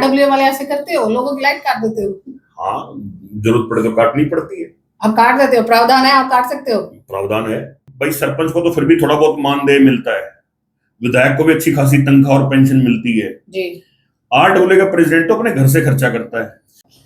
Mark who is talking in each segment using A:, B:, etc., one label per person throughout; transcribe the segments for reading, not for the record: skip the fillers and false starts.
A: RW वाले ऐसे करते हो, लोगों की लाइट काट देते हो?
B: हाँ, जरूरत पड़े तो काटनी पड़ती है।
A: अब काट देते हो, प्रावधान है, आप काट सकते हो?
B: प्रावधान है भाई, सरपंच को तो फिर भी थोड़ा बहुत मानदेय मिलता है, विधायक को भी अच्छी खासी तनख्वाह और पेंशन मिलती है
A: जी।
B: आरडब्ल्यू का प्रेसिडेंट तो अपने घर से खर्चा करता है,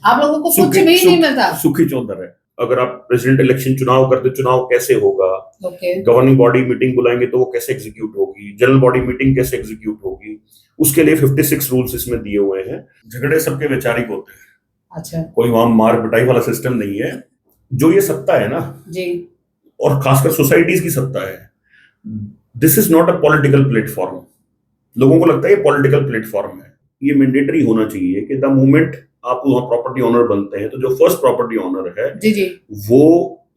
A: आप लोगों को कुछ भी नहीं मिलता।
B: सुखी चौधर है। अगर आप प्रेसिडेंट इलेक्शन चुनाव करते, चुनाव कैसे होगा,
A: ओके,
B: गवर्निंग बॉडी मीटिंग बुलाएंगे तो वो कैसे एग्जीक्यूट होगी, जनरल बॉडी मीटिंग कैसे एग्जीक्यूट होगी, उसके लिए 56 रूल्स इसमें दिए हुए हैं। झगड़े सबके वैचारिक होते हैं।
A: अच्छा,
B: कोई वहां मार पिटाई वाला सिस्टम नहीं है। जो ये सत्ता है ना
A: जी,
B: और खासकर सोसाइटीज की सत्ता है, this is not a political platform. लोगों को लगता है ये पॉलिटिकल प्लेटफॉर्म है। ये मैंडेटरी होना चाहिए कि द मोमेंट आप वहां प्रॉपर्टी ओनर बनते हैं तो जो फर्स्ट प्रॉपर्टी ओनर है
A: जी जी,
B: वो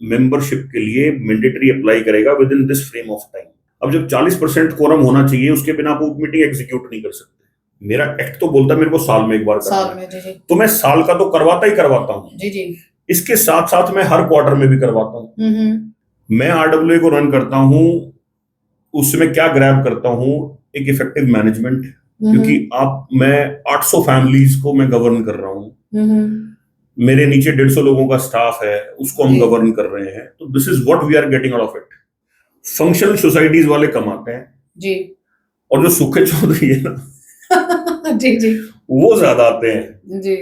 B: मेंबरशिप के लिए मैंडेटरी अप्लाई करेगा with in this frame of time. अब जब 40% कोरम होना चाहिए, उसके बिना आप मीटिंग एग्जीक्यूट नहीं कर सकते। मेरा एक्ट तो बोलता है मेरे को साल में एक बार करना
A: साल में, जी जी,
B: तो मैं साल का तो करवाता ही करवाता हूँ
A: जी जी,
B: इसके साथ साथ मैं हर क्वार्टर में भी करवाता हूँ। मैं आरडब्ल्यू को रन करता हूँ, उसमें क्या ग्रैब करता हूँ, एक इफेक्टिव मैनेजमेंट, क्योंकि मैं 800 फैमिलीज को मैं गवर्न कर रहा हूँ, मेरे नीचे 150 लोगों का स्टाफ है, उसको हम गवर्न कर रहे हैं। तो this is what we are getting out of it. Functional societies वाले कमाते हैं
A: जी,
B: और जो सुखे चौधरी है ना
A: जी जी,
B: वो ज्यादा आते हैं
A: जी।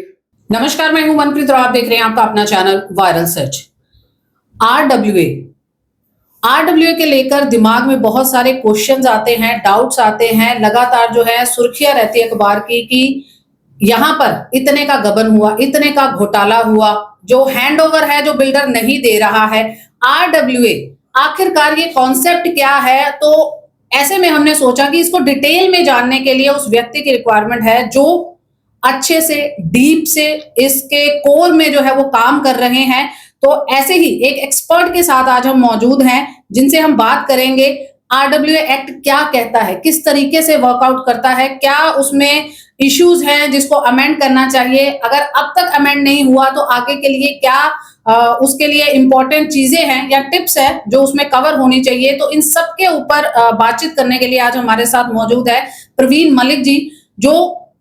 A: नमस्कार, मैं हूं मनप्रीत और आप देख रहे हैं आपका अपना चैनल वायरल सर्च। आरडब्ल्यूए के लेकर दिमाग में बहुत सारे क्वेश्चंस आते हैं, डाउट्स आते हैं, लगातार जो है सुर्खियां रहती है अखबार की कि यहां पर इतने का गबन हुआ, इतने का घोटाला हुआ, जो हैंडओवर है जो बिल्डर नहीं दे रहा है। आरडब्ल्यूए आखिरकार ये कॉन्सेप्ट क्या है? तो ऐसे में हमने सोचा कि इसको डिटेल में जानने के लिए उस व्यक्ति की रिक्वायरमेंट है जो अच्छे से डीप से इसके कोर में जो है वो काम कर रहे हैं। तो ऐसे ही एक एक्सपर्ट के साथ आज हम मौजूद हैं जिनसे हम बात करेंगे आरडब्ल्यूए एक्ट क्या कहता है, किस तरीके से वर्कआउट करता है, क्या उसमें इश्यूज हैं जिसको अमेंड करना चाहिए, अगर अब तक अमेंड नहीं हुआ तो आगे के लिए क्या उसके लिए इंपॉर्टेंट चीजें हैं या टिप्स है जो उसमें कवर होनी चाहिए। तो इन सब के ऊपर बातचीत करने के लिए आज हमारे साथ मौजूद है प्रवीण मलिक जी, जो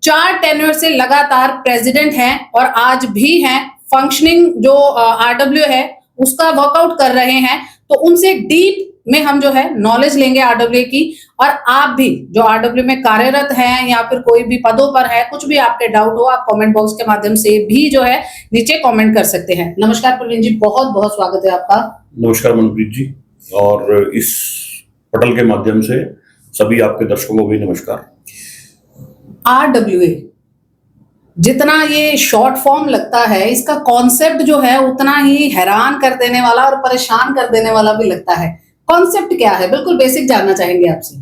A: 4 टेन्योर से लगातार प्रेसिडेंट हैं और आज भी हैं, फंक्शनिंग जो आरडब्ल्यू है उसका वर्कआउट कर रहे हैं। तो उनसे डीप में हम जो है नॉलेज लेंगे आरडब्ल्यू की। और आप भी जो आरडब्ल्यू में कार्यरत हैं या फिर कोई भी पदों पर है, कुछ भी आपके डाउट हो, आप कमेंट बॉक्स के माध्यम से भी जो है नीचे कमेंट कर सकते हैं। नमस्कार प्रवीण जी, बहुत बहुत स्वागत है आपका।
B: नमस्कार मनप्रीत जी, और इस पटल के माध्यम से सभी आपके दर्शकों को भी नमस्कार।
A: आरडब्ल्यूए जितना ये शॉर्ट फॉर्म लगता है, इसका कॉन्सेप्ट जो है उतना ही हैरान कर देने वाला और परेशान कर देने वाला भी लगता है। कॉन्सेप्ट क्या है, बिल्कुल बेसिक जानना चाहेंगे आपसे।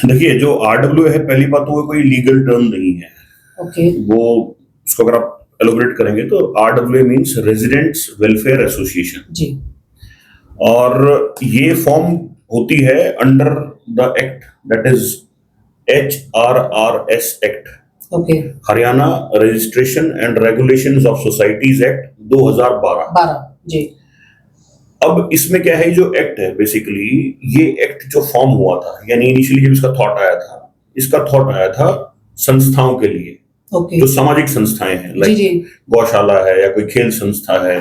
B: देखिए, जो आरडब्ल्यू है, पहली बात तो वो कोई लीगल टर्म नहीं है।
A: ओके,
B: वो उसको अगर आप एलोबरेट करेंगे तो RW means residents welfare association
A: जी,
B: और ये फॉर्म होती है under the act that is HRRS act,
A: okay,
B: Haryana registration and regulations of societies act 2012
A: जी।
B: अब इसमें क्या है, जो एक्ट है बेसिकली, ये एक्ट जो फॉर्म हुआ था, यानी इनिशियली जब इसका थॉट आया था, इसका थॉट आया था संस्थाओं के लिए,
A: ओके,
B: जो सामाजिक संस्थाएं हैं,
A: जी जी,
B: गौशाला है या कोई खेल संस्था है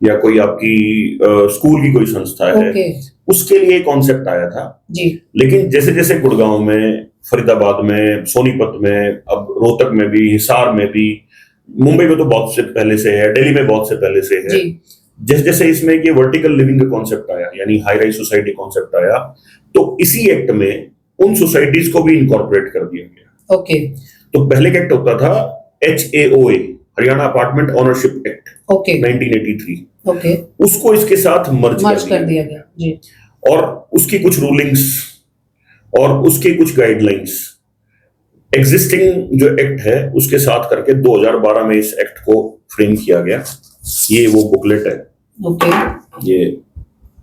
B: या कोई आपकी स्कूल की कोई संस्था है,
A: ओके,
B: उसके लिए कॉन्सेप्ट आया था
A: जी,
B: लेकिन जैसे जैसे गुड़गांव में, फरीदाबाद में, सोनीपत में, अब रोहतक में भी, हिसार में भी, मुंबई में तो बहुत से पहले से है, दिल्ली में बहुत से पहले से है, जैसे जैसे इसमें ये वर्टिकल लिविंग का कॉन्सेप्ट आया, यानी हाई राइज सोसाइटी कॉन्सेप्ट आया, तो इसी एक्ट में उन सोसाइटीज को भी इनकॉर्पोरेट कर दिया गया।
A: ओके,
B: तो पहले का एक्ट होता था HAOA, Haryana apartment ownership act,
A: okay,
B: 1983,
A: okay,
B: उसको इसके साथ मर्ज
A: कर दिया गया जी।
B: और उसकी कुछ रूलिंग्स और उसके कुछ गाइडलाइंस एग्जिस्टिंग जो एक्ट है उसके साथ करके 2012 में इस एक्ट को फ्रेम किया गया। ये वो बुकलेट है,
A: ओके,
B: ये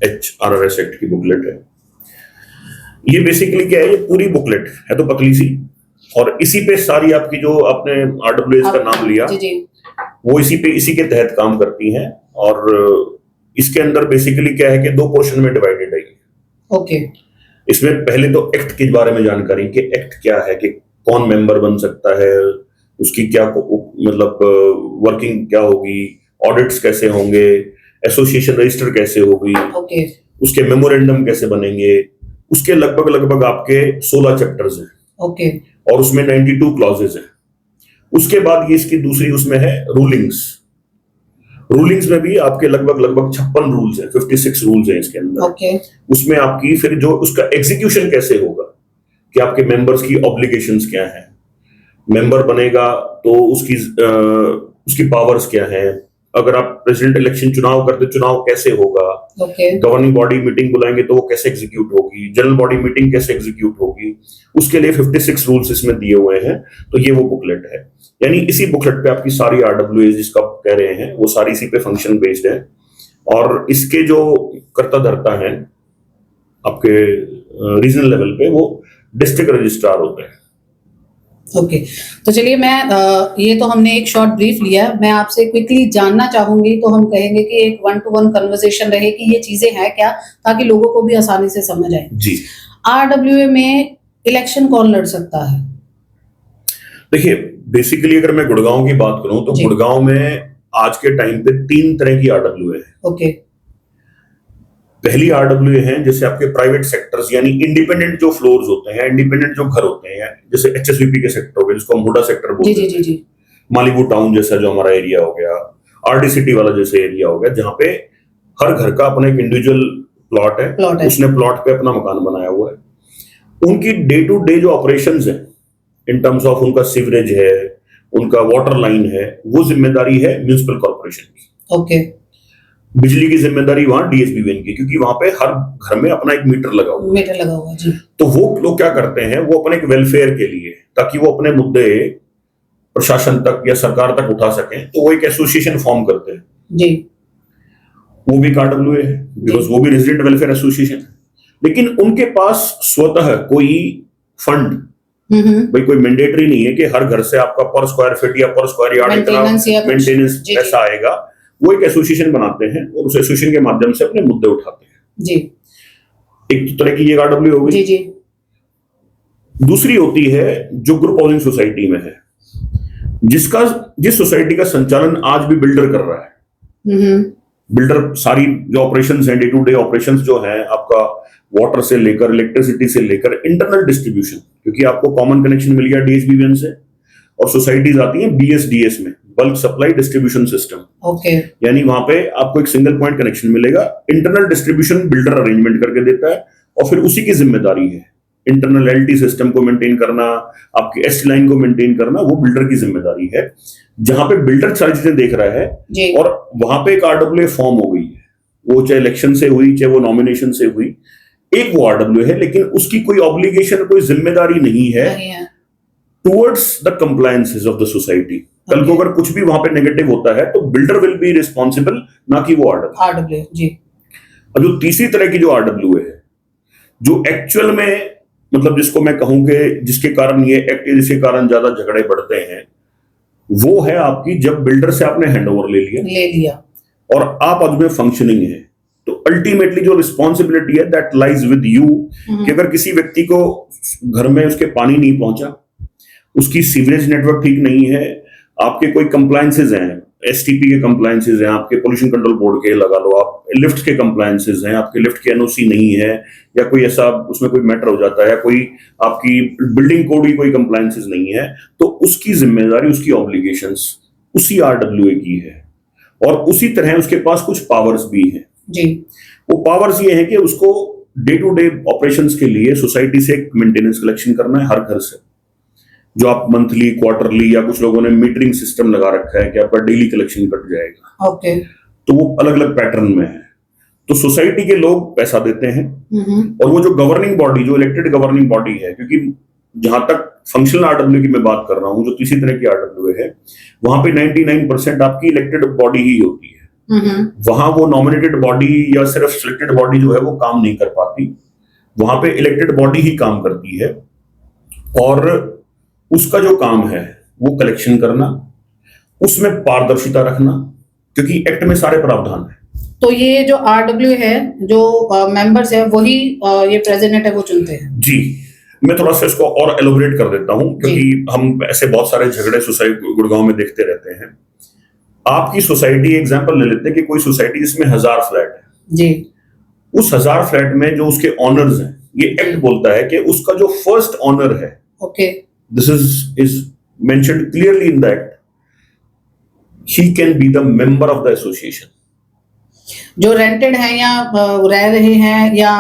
B: HRRS एक्ट की बुकलेट है। ये बेसिकली क्या है, ये पूरी बुकलेट है तो पतली सी, और इसी पे सारी आपकी जो आपने आरडब्ल्यूएस का नाम लिया,
A: जी जी,
B: वो इसी के तहत काम करती हैं। और इसके अंदर बेसिकली क्या है कि 2 पोर्शन में डिवाइडेड है।
A: ओके,
B: इसमें पहले तो एक्ट के बारे में जानकारी कि एक्ट क्या है, कि कौन मेंबर बन सकता है, उसकी क्या मतलब वर्किंग क्या होगी, ऑडिट्स कैसे होंगे, एसोसिएशन रजिस्टर कैसे होगी,
A: ओके
B: उसके मेमोरेंडम कैसे बनेंगे, उसके लगभग लगभग आपके 16 चैप्टर्स हैं
A: ओके
B: और उसमें 92 क्लॉजेज हैं। उसके बाद ये इसकी दूसरी उसमें है रूलिंग्स। रूलिंग्स में भी आपके लगभग लगभग 56 रूल्स हैं, 56 रूल्स हैं इसके अंदर।
A: ओके
B: उसमें आपकी फिर जो उसका एग्जीक्यूशन कैसे होगा, कि आपके मेंबर्स की ऑब्लिगेशंस क्या हैं, मेंबर बनेगा तो उसकी पावर्स क्या हैं, अगर आप प्रेसिडेंट इलेक्शन चुनाव करते चुनाव कैसे होगा,
A: ओके
B: गवर्निंग बॉडी मीटिंग बुलाएंगे तो वो कैसे एग्जीक्यूट होगी, जनरल बॉडी मीटिंग कैसे एग्जीक्यूट होगी, उसके लिए 56 रूल्स इसमें दिए हुए हैं। तो ये वो बुकलेट है, यानी इसी बुकलेट पे आपकी सारी आरडब्ल्यूए जिसका आप कह रहे हैं वो सारी इसी पे फंक्शन बेस्ड है। और इसके जो कर्ता धर्ता हैं आपके रीजनल लेवल पे वो डिस्ट्रिक्ट रजिस्ट्रार होते हैं।
A: ओके तो चलिए ये तो हमने एक शॉर्ट ब्रीफ लिया, मैं आपसे क्विकली जानना चाहूंगी, तो हम कहेंगे कि एक 1-to-1 कन्वर्सेशन रहे कि ये चीजें हैं क्या, ताकि लोगों को भी आसानी से समझ आए।
B: जी
A: आरडब्ल्यूए में इलेक्शन कौन लड़ सकता है?
B: देखिए, बेसिकली अगर मैं गुड़गांव की बात करूं तो
A: जी।
B: गुड़गांव में आज के टाइम पे 3 तरह की आरडब्ल्यूए है।
A: ओके
B: पहली आरडब्ल्यूए हैं जैसे आपके प्राइवेट सेक्टर्स, यानी इंडिपेंडेंट जो फ्लोर्स होते हैं, इंडिपेंडेंट जो घर होते हैं, जैसे एचएसवीपी के सेक्टर हो गए जिसको हम हुडा सेक्टर
A: जी
B: बोलते
A: जी जी
B: हैं,
A: जी
B: मालीवुड टाउन जैसा जो हमारा एरिया हो गया, आरडी सिटी वाला जैसे एरिया हो गया, जहां पे हर घर का अपना एक इंडिविजुअल प्लॉट है, उसने प्लॉट पे अपना मकान बनाया हुआ है। उनकी डे टू डे जो ऑपरेशंस है इन टर्म्स ऑफ उनका सीवरेज है, उनका वाटर लाइन है, वो जिम्मेदारी है म्युनिसिपल कॉर्पोरेशन की।
A: ओके
B: बिजली की जिम्मेदारी वहां डीएसबीवीएन की, क्योंकि वहां पे हर घर में अपना एक मीटर लगा हुआ है।
A: मीटर लगा हुआ जी।
B: तो वो लोग क्या करते हैं, वो अपने एक वेलफेयर के लिए, ताकि वो अपने मुद्दे प्रशासन तक या सरकार तक उठा सकें, तो वो एक एसोसिएशन फॉर्म करते हैं
A: जी।
B: वो भी आरडब्ल्यूए है, बिकॉज वो भी रेजिडेंट वेलफेयर एसोसिएशन है। लेकिन उनके पास स्वतः कोई फंड, भाई कोई मैंडेटरी नहीं है कि हर घर से आपका पर स्क्वायर फीट या पर स्क्वायर यार्ड इतना मेंटेनेंस पैसा आएगा। वो एक एसोसिएशन बनाते हैं और उस एसोसिएशन के माध्यम से अपने मुद्दे उठाते हैं
A: जी।
B: एक तो तरह की ये आरडब्ल्यू हो गई
A: जी जी।
B: दूसरी होती है जो ग्रुप हाउसिंग सोसाइटी में है, जिस सोसाइटी का संचालन आज भी बिल्डर कर रहा है। बिल्डर सारी जो ऑपरेशंस हैं, डे टू डे ऑपरेशंस जो है, आपका वाटर से लेकर इलेक्ट्रिसिटी से लेकर इंटरनल डिस्ट्रीब्यूशन, क्योंकि आपको कॉमन कनेक्शन मिल गया डीएसबीवीएन से, और सोसाइटीज आती हैं बीएसडीएस में, bulk supply distribution system.
A: Okay
B: यानी वहां पे आपको एक सिंगल पॉइंट कनेक्शन मिलेगा, इंटरनल डिस्ट्रीब्यूशन बिल्डर अरेंजमेंट करके देता है, और फिर उसी की जिम्मेदारी है इंटरनल एलटी सिस्टम को मेंटेन करना, आपकी एस लाइन को मेंटेन करना, वो बिल्डर की जिम्मेदारी है। जहां पे बिल्डर सारी चीजें देख रहा है
A: जी।
B: और वहां पे एक आरडब्ल्यू फॉर्म हो गई है, वो चाहे इलेक्शन से हुई चाहे वो नॉमिनेशन से हुई, एक वो आरडब्ल्यू है, लेकिन उसकी कोई ऑब्लिगेशन, कोई जिम्मेदारी नहीं है towards the compliances of the society. कल को अगर कुछ भी वहां पे नेगेटिव होता है तो बिल्डर विल बी रिस्पॉन्सिबल, ना कि वो आरडब्ल्यू जी। और जो तीसरी तरह की जो आरडब्ल्यू है, जो एक्चुअल में मतलब जिसको मैं कहूं कि जिसके कारण ये एक्ट, जिसके कारण ज्यादा झगड़े बढ़ते हैं, वो है आपकी जब बिल्डर से आपने हैंडओवर ले लिया और आप आज में फंक्शनिंग है, तो अल्टीमेटली जो रिस्पॉन्सिबिलिटी है दैट लाइज विद यू, कि अगर किसी व्यक्ति को घर में उसके पानी नहीं पहुंचा, उसकी सीवरेज नेटवर्क ठीक नहीं है, आपके कोई कंप्लायंसेस हैं, एसटीपी के कंप्लायंसेस हैं, आपके पोल्यूशन कंट्रोल बोर्ड के लगा लो, आप लिफ्ट के कंप्लायंसेस हैं, आपके लिफ्ट के एनओसी नहीं है, या कोई ऐसा उसमें कोई मैटर हो जाता है, या कोई आपकी बिल्डिंग कोड की कोई कंप्लायंसेस नहीं है, तो उसकी जिम्मेदारी, उसकी ऑब्लिगेशंस उसी आरडब्ल्यूए की है। और उसी तरह उसके पास कुछ पावर्स भी हैं
A: जी।
B: वो पावर्स ये है कि उसको डे टू डे ऑपरेशंस के लिए सोसाइटी से मेंटेनेंस कलेक्शन करना है, हर घर से, जो आप मंथली, क्वार्टरली, या कुछ लोगों ने मीटरिंग सिस्टम लगा रखा है कि आपका डेली कलेक्शन कट जाएगा।
A: ओके।
B: तो वो अलग अलग पैटर्न में है। तो सोसाइटी के लोग पैसा देते हैं, और वो जो गवर्निंग बॉडी, जो इलेक्टेड गवर्निंग बॉडी है, क्योंकि जहां तक फंक्शनल आरडब्ल्यू की मैं बात कर रहा हूं, जो तीसरी तरह की आरडब्ल्यू है, वहां पे 99% आपकी इलेक्टेड बॉडी ही होती है। वहां वो नॉमिनेटेड बॉडी या सिर्फ सिलेक्टेड बॉडी जो है वो काम नहीं कर पाती, वहां पे इलेक्टेड बॉडी ही काम करती है, और उसका जो काम है वो कलेक्शन करना, उसमें पारदर्शिता रखना, क्योंकि एक्ट में सारे प्रावधान है।
A: तो ये जो आरडब्ल्यू है, जो मेंबर्स है, वही ये प्रेसिडेंट है वो चुनते हैं
B: जी। मैं थोड़ा सा इसको और एलोबरेट कर देता हूं, क्योंकि हम ऐसे बहुत सारे झगड़े सोसाइटी गुड़गांव में देखते रहते हैं। आपकी सोसाइटी एग्जांपल ले लेते हैं कि कोई सोसाइटी जिसमें 1000 फ्लैट है
A: जी,
B: उस 1000 फ्लैट में जो उसके ऑनर्स हैं, ये एक्ट बोलता है कि उसका जो फर्स्ट ऑनर है,
A: okay,
B: this is mentioned clearly in the act, he can be the member of the association.
A: जो रेंटेड है या रह रहे हैं या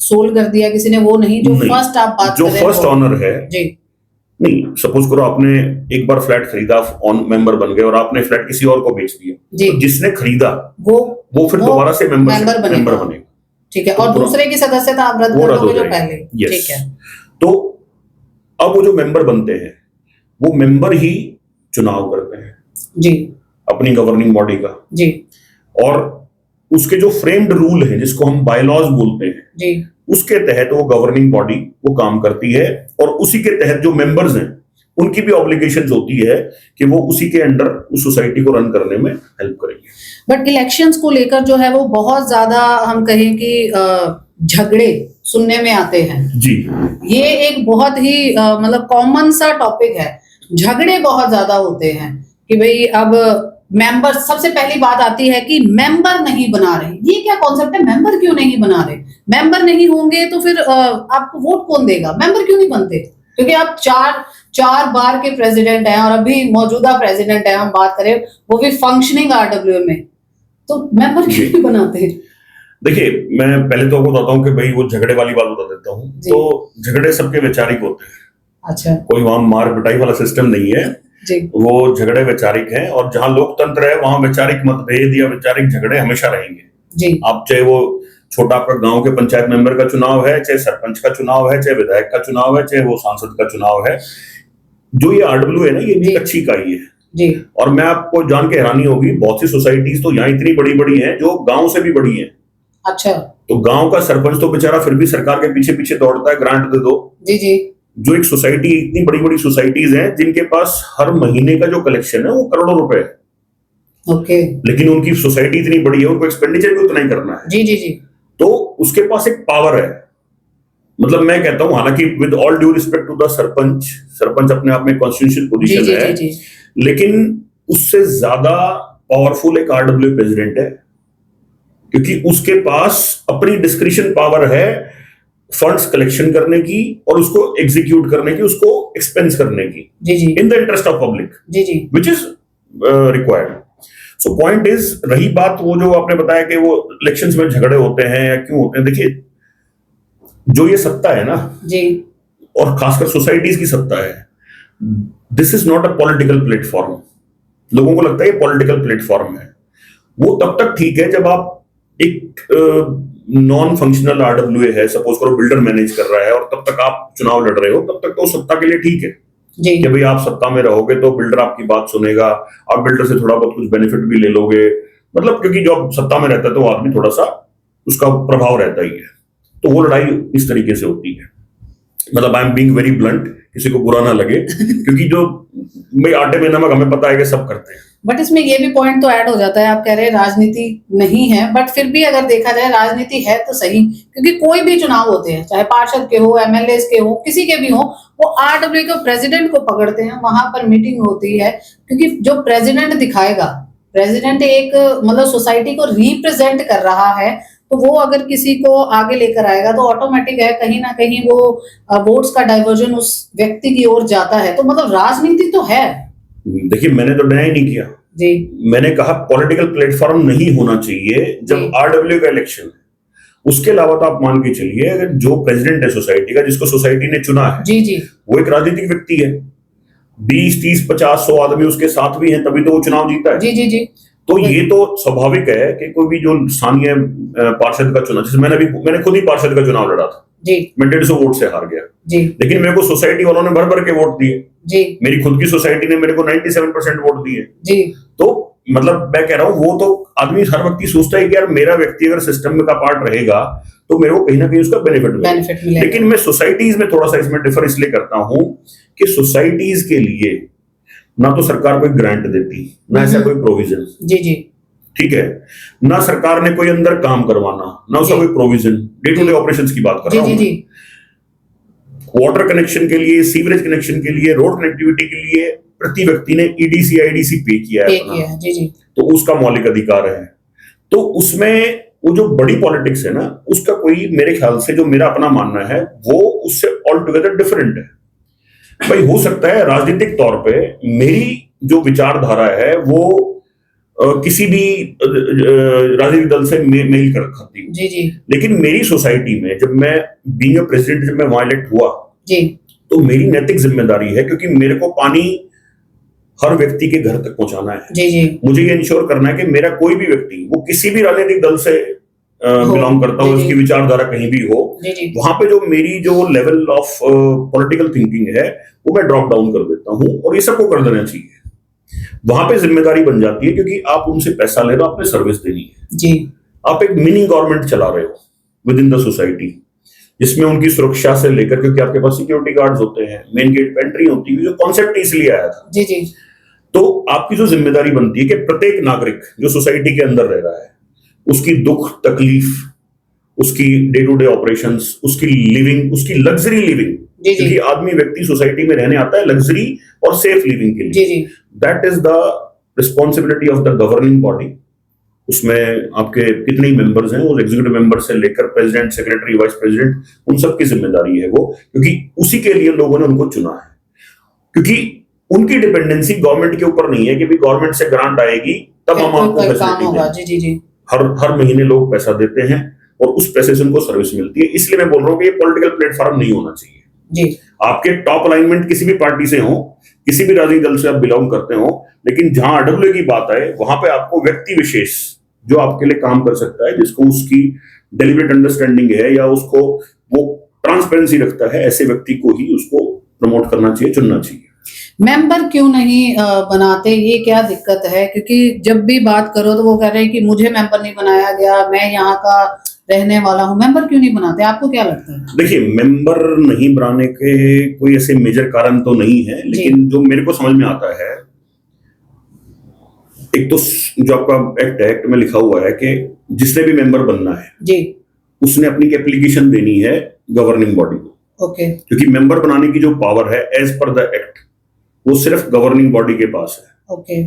A: सोल्ड कर दिया किसी ने, वो नहीं, जो फर्स्ट आप बात
B: जो
A: कर रहे हैं
B: फर्स्ट ऑनर है
A: जी,
B: नहीं, सपोज करो आपने एक बार फ्लैट खरीदा, ऑन मेंबर बन गए और आपने फ्लैट किसी और को बेच दिया, तो जिसने खरीदा वो फिर दोबारा से मेंबर बनेगा,
A: ठीक है, और दूसरे की सदस्यता आप रद्द कर दोगे जो पहले, ठीक है।
B: तो अब वो जो मेंबर बनते हैं वो मेंबर ही चुनाव करते हैं
A: जी
B: अपनी गवर्निंग बॉडी का
A: जी,
B: और उसके जो फ्रेम्ड रूल है जिसको हम बायलॉज बोलते हैं
A: जी,
B: उसके तहत वो गवर्निंग बॉडी वो काम करती है, और उसी के तहत जो मेंबर्स हैं उनकी भी ऑब्लिगेशंस होती है कि वो उसी के अंडर उस सोसाइटी को रन करने में हेल्प करेंगे।
A: बट इलेक्शंस को लेकर जो है वो बहुत ज्यादा हम कहें कि झगड़े सुनने में आते हैं
B: जी,
A: ये एक बहुत ही मतलब कॉमन सा टॉपिक है, झगड़े बहुत ज्यादा होते हैं कि भाई अब मेंबर, सबसे पहली बात आती है कि मेंबर नहीं बना रहे। ये क्या कॉन्सेप्ट है, मेंबर क्यों नहीं बना रहे? मेंबर नहीं होंगे तो फिर आपको वोट कौन देगा? मेंबर क्यों नहीं बनते? क्योंकि आप चार बार के प्रेसिडेंट हैं और अभी मौजूदा प्रेसिडेंट है, हम बात करें वो भी फंक्शनिंग आरडब्ल्यू में, तो मेंबर क्यों नहीं बनाते?
B: देखिए, मैं पहले तो आपको बताता हूँ कि भाई वो झगड़े वाली बात बता देता हूँ। तो झगड़े सबके वैचारिक होते हैं,
A: अच्छा, कोई
B: वहां मार पिटाई वाला सिस्टम नहीं है
A: जी,
B: वो झगड़े वैचारिक हैं, और जहां लोकतंत्र है वहां वैचारिक मतभेद या वैचारिक झगड़े हमेशा रहेंगे
A: जी।
B: आप चाहे वो छोटा आपका गांव के पंचायत मेंबर का चुनाव है, चाहे सरपंच का चुनाव है, चाहे विधायक का चुनाव है, चाहे वो सांसद का चुनाव है, जो ये आरडब्ल्यू है ना, ये भी अच्छी इकाई है
A: जी।
B: और मैं आपको जान के हैरानी होगी, बहुत सी सोसाइटीज तो यहाँ इतनी बड़ी बड़ी हैं जो गांव से भी बड़ी हैं।
A: अच्छा,
B: तो गांव का सरपंच तो बेचारा फिर भी सरकार के पीछे पीछे दौड़ता है, ग्रांट दे दो।
A: जी जी।
B: जो एक सोसाइटी, इतनी बड़ी बड़ी सोसाइटीज हैं जिनके पास हर महीने का जो कलेक्शन है वो करोड़ों रुपए है,
A: ओके,
B: लेकिन उनकी सोसाइटी इतनी बड़ी है, उनको एक्सपेंडिचर भी उतना ही करना है।
A: जी जी जी।
B: तो उसके पास एक पावर है, मतलब मैं कहता हूं, हालांकि with all due respect to the sarpanch अपने आप में कॉन्स्टिट्यूशनल पोजीशन है, जी, लेकिन उससे ज्यादा पावरफुल एक आरडब्ल्यू प्रेसिडेंट है, क्योंकि उसके पास अपनी डिस्क्रिशन पावर है फंड्स कलेक्शन करने की और उसको एग्जीक्यूट करने की, उसको एक्सपेंस करने की, जी जी, in the interest of public, जी जी, which is required. So point is, रही बात वो जो आपने बताया कि वो इलेक्शंस में झगड़े होते हैं या क्यों होते हैं, देखिए जो ये सत्ता है ना जी, और खासकर सोसाइटीज की सत्ता है, this is not a political platform. लोगों को लगता है ये पॉलिटिकल प्लेटफॉर्म है, वो तब तक ठीक है जब आप एक नॉन फंक्शनल आरडब्ल्यूए है, सपोज करो बिल्डर मैनेज कर रहा है और तब तक आप चुनाव लड़ रहे हो, तब तक तो सत्ता के लिए ठीक है जी, कि भाई आप सत्ता में रहोगे तो बिल्डर आपकी बात सुनेगा, आप बिल्डर से थोड़ा बहुत कुछ बेनिफिट भी ले लोगे, मतलब क्योंकि जो सत्ता में रहता है तो आदमी थोड़ा सा उसका प्रभाव रहता ही है, तो वो लड़ाई इस तरीके से होती है। मतलब I am being very blunt, किसी को बुरा ना लगे क्योंकि जो भाई आटे में नमक हमें पता है कि सब करते हैं।
A: बट इसमें ये भी पॉइंट तो ऐड हो जाता है, आप कह रहे हैं राजनीति नहीं है, बट फिर भी अगर देखा जाए राजनीति है तो सही, क्योंकि कोई भी चुनाव होते हैं, चाहे पार्षद के हो, एमएलए के हो, किसी के भी हो, वो आरडब्ल्यू के प्रेसिडेंट को पकड़ते हैं, वहां पर मीटिंग होती है, क्योंकि जो प्रेसिडेंट दिखाएगा, प्रेसिडेंट एक मतलब सोसाइटी को रिप्रेजेंट कर रहा है, तो वो अगर किसी को आगे लेकर आएगा तो ऑटोमेटिक है कहीं ना कहीं वो वोट्स का डाइवर्जन उस व्यक्ति की ओर जाता है, तो मतलब राजनीति तो है।
B: देखिए, मैंने तो डिनाई नहीं किया जी, मैंने कहा पॉलिटिकल प्लेटफॉर्म नहीं होना चाहिए जब आरडब्ल्यू का इलेक्शन है। उसके अलावा तो आप मान के चलिए, अगर जो प्रेसिडेंट है सोसाइटी का, जिसको सोसाइटी ने चुना है जी जी, वो एक राजनीतिक व्यक्ति है, 20, 30, 50, 100 आदमी उसके साथ भी हैं, तभी तो वो चुनाव जीता है जी जी जी। तो ये तो स्वाभाविक है कि कोई भी जो स्थानीय पार्षद का चुनाव, जैसे मैंने खुद ही पार्षद का चुनाव लड़ा था जी, मैं 150 वोट से हार गया जी, लेकिन मेरे को सोसाइटी वालों ने भर भर के वोट दिए जी, मेरी खुद की सोसाइटी ने मेरे को 97% वोट दिए जी। तो मतलब मैं कह रहा हूँ, वो तो आदमी हर वक्त सोचता है कि यार मेरा व्यक्ति अगर सिस्टम में का पार्ट रहेगा तो मेरे को कहीं ना कहीं उसका बेनिफिट मिलेगा। लेकिन मैं सोसाइटीज में थोड़ा सा इसमें डिफर इसलिए करता हूँ कि सोसाइटीज के लिए ना तो सरकार कोई ग्रांट देती, ना ऐसा कोई प्रोविजन जी जी, ठीक है, ना सरकार ने कोई अंदर काम करवाना, ना उसका कोई provision, day to day operations की बात कर रहा हूं। वाटर कनेक्शन के लिए, सीवरेज कनेक्शन के लिए, रोड कनेक्टिविटी के लिए प्रति व्यक्ति ने ईडीसी आईडीसी पे किया है अपना,
A: जी जी,
B: तो उसका मौलिक अधिकार है। तो उसमें वो जो बड़ी पॉलिटिक्स है ना, उसका कोई मेरे ख्याल से, जो मेरा अपना मानना है, वो उससे ऑल टुगेदर डिफरेंट है। भाई हो सकता है राजनीतिक तौर पे मेरी जो विचारधारा है वो किसी भी राजनीतिक दल से मेल कर खाती हूँ,
A: जी जी,
B: लेकिन मेरी सोसाइटी में जब मैं बीइंग अ प्रेसिडेंट, जब मैं वहां इलेक्ट हुआ
A: जी,
B: तो मेरी नैतिक जिम्मेदारी है, क्योंकि मेरे को पानी हर व्यक्ति के घर तक पहुंचाना है।
A: जी जी,
B: मुझे ये इंश्योर करना है कि मेरा कोई भी व्यक्ति, वो किसी भी राजनीतिक दल से बिलोंग करता हो, उसकी विचारधारा कहीं भी हो, वहां पे जो मेरी जो लेवल ऑफ पॉलिटिकल थिंकिंग है वो मैं ड्रॉप डाउन कर देता हूं, और ये सबको कर देना चाहिए। वहां पे जिम्मेदारी बन जाती है, क्योंकि आप उनसे पैसा ले रहे हो, आपने सर्विस देनी है
A: जी,
B: आप एक मिनी गवर्नमेंट चला रहे हो विद इन द सोसाइटी, जिसमें उनकी सुरक्षा से लेकर, क्योंकि आपके पास सिक्योरिटी गार्ड्स होते हैं, मेन गेट पे एंट्री होती है, जो कॉन्सेप्ट इसलिए आया था।
A: जी जी,
B: तो आपकी जो जिम्मेदारी बनती है कि प्रत्येक नागरिक जो सोसाइटी के अंदर रह रहा है, उसकी दुख तकलीफ, उसकी डे टू डे ऑपरेशंस, उसकी लिविंग, उसकी लग्जरी लिविंग, क्योंकि आदमी व्यक्ति सोसाइटी में रहने आता है लग्जरी और सेफ लिविंग के लिए, that is the responsibility of the governing body. उसमें आपके कितने ही मेंबर्स हैं, वो एग्जीक्यूटिव मेंबर से लेकर प्रेसिडेंट, सेक्रेटरी, वाइस प्रेसिडेंट, उन सब की जिम्मेदारी है वो, क्योंकि उसी के लिए लोगों ने उनको चुना है। क्योंकि उनकी डिपेंडेंसी गवर्नमेंट के ऊपर नहीं है कि भी गवर्नमेंट से ग्रांट आएगी तब हम आपको फैसिलिटी देंगे। जी जी जी, हर महीने लोग पैसा देते हैं और उस पैसे से उनको सर्विस मिलती है। इसलिए मैं बोल रहा हूँ कि ये पॉलिटिकल प्लेटफॉर्म नहीं होना चाहिए जी। आपके टॉप अलाइनमेंट किसी भी पार्टी से हो, किसी भी राजनीतिक दल से आप बिलोंग करते हो, लेकिन जहां आरडब्ल्यूए की बात आए, वहां पे आपको व्यक्ति विशेष जो आपके लिए काम कर सकता है, जिसको उसकी डेलिब्रेट अंडरस्टैंडिंग है या उसको वो ट्रांसपेरेंसी रखता है, ऐसे व्यक्ति को ही उसको प्रमोट करना चाहिए, चुनना चाहिए।
A: मेंबर क्यों नहीं बनाते, ये क्या दिक्कत है? क्योंकि जब भी बात करो तो वो कह रहे हैं कि मुझे मेंबर नहीं बनाया गया, मैं यहाँ का रहने वाला हूँ। मेंबर क्यों नहीं बनाते, आपको क्या लगता है?
B: देखिए, मेंबर नहीं बनाने के कोई ऐसे मेजर कारण तो नहीं है, लेकिन जो मेरे को समझ में आता है, एक तो जो आपका एक्ट में लिखा हुआ है कि जिसने भी मेंबर बनना है जी, उसने अपनी एप्लीकेशन देनी है गवर्निंग बॉडी को। ओके। क्योंकि मेंबर बनाने की जो पावर है एज पर द एक्ट, वो सिर्फ गवर्निंग बॉडी के पास है। ओके।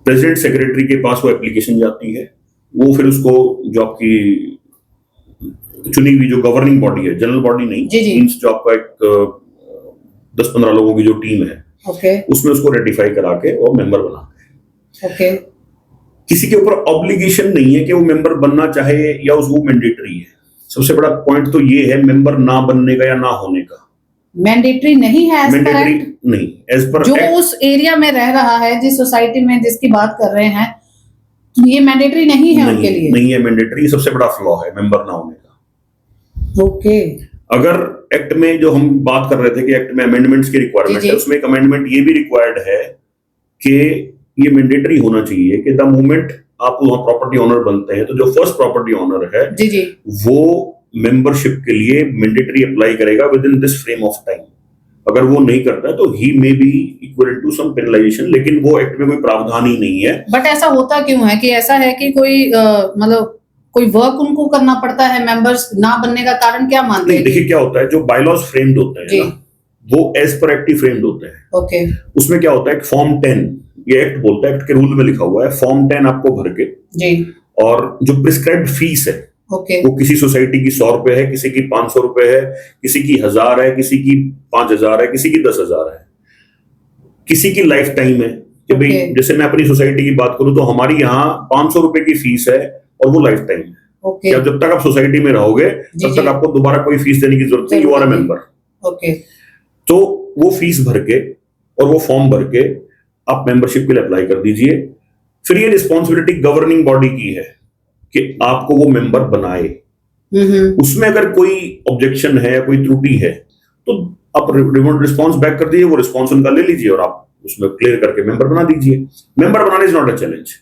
B: प्रेसिडेंट सेक्रेटरी के पास वो एप्लीकेशन जाती है, वो फिर उसको जो आपकी चुनी हुई जो गवर्निंग बॉडी है, जनरल बॉडी नहीं, मींस जो आपका एक 10-15 लोगों की जो टीम है, ओके, उसमें उसको रेटिफाई करा के वो मेंबर बनाते हैं। ओके। किसी के ऊपर ऑब्लिगेशन नहीं है कि वो मेंबर बनना चाहे या वो मैंडेटरी है। सबसे बड़ा पॉइंट तो ये है मेंबर ना बनने का या ना होने का।
A: मैंडेटरी नहीं है,
B: मैंडेटरी नहीं, एज पर
A: जो उस एरिया में रह रहा है, जिस सोसाइटी में जिसकी बात कर रहे हैं, ये मैंडेटरी नहीं है उनके लिए। नहीं है मैंडेटरी, सबसे बड़ा फ्लॉ है मेंबर ना होने का। ओके। अगर एक्ट में जो हम बात कर रहे थे कि एक्ट में अमेंडमेंट्स की रिक्वायरमेंट है, उसमें एक अमेंडमेंट ये भी रिक्वायर्ड है कि ये मैंडेटरी होना चाहिए कि द मोमेंट आप वहां प्रॉपर्टी ओनर बनते हैं, तो जो फर्स्ट प्रॉपर्टी ओनर है जी जी, वो मेंबरशिप के लिए मैंडेटरी अप्लाई करेगा with in this frame of time. अगर वो नहीं करता है तो ही may be equal to some पेनलाइजेशन, लेकिन वो एक्ट में कोई प्रावधान ही नहीं है। बट ऐसा होता क्यों है कि ऐसा है कि कोई मतलब कोई वर्क उनको करना पड़ता है, मेंबर्स ना बनने का कारण क्या मानते हैं? देखिए क्या होता है, जो बायलॉज फ्रेम्ड होते हैं ना, वो एज पर एक्ट ही फ्रेम्ड होते हैं। ओके। उसमें क्या होता है, फॉर्म 10, ये एक्ट बोलता है, एक्ट के रूल में लिखा हुआ है, फॉर्म 10 आपको भर के जी, और जो प्रिस्क्राइब्ड फीस है, ओके, वो किसी सोसाइटी की 100 रुपए है, किसी की 500 रुपए है, किसी की 1000 है, किसी की 5000 है, किसी की 10,000 है, किसी की लाइफ टाइम है। कि भाई जैसे मैं अपनी सोसाइटी की बात करूं तो हमारी यहाँ 500 रुपए की फीस है और वो लाइफ टाइम है। ओके। जब तक आप सोसाइटी में रहोगे तब तक आपको दोबारा कोई फीस देने की जरूरत नहीं, you are a member. Okay. तो वो फीस भर के और वो फॉर्म भर के आप मेंबरशिप के लिए अप्लाई कर दीजिए। फिर ये रिस्पॉन्सिबिलिटी गवर्निंग बॉडी की है कि आपको वो मेंबर बनाए। उसमें अगर कोई ऑब्जेक्शन है या कोई त्रुटि है तो आप रिस्पॉन्स बैक कर दीजिए, वो रिस्पॉन्स उनका ले लीजिए और आप उसमें क्लियर करके मेंबर बना दीजिए। Member banana is not a challenge.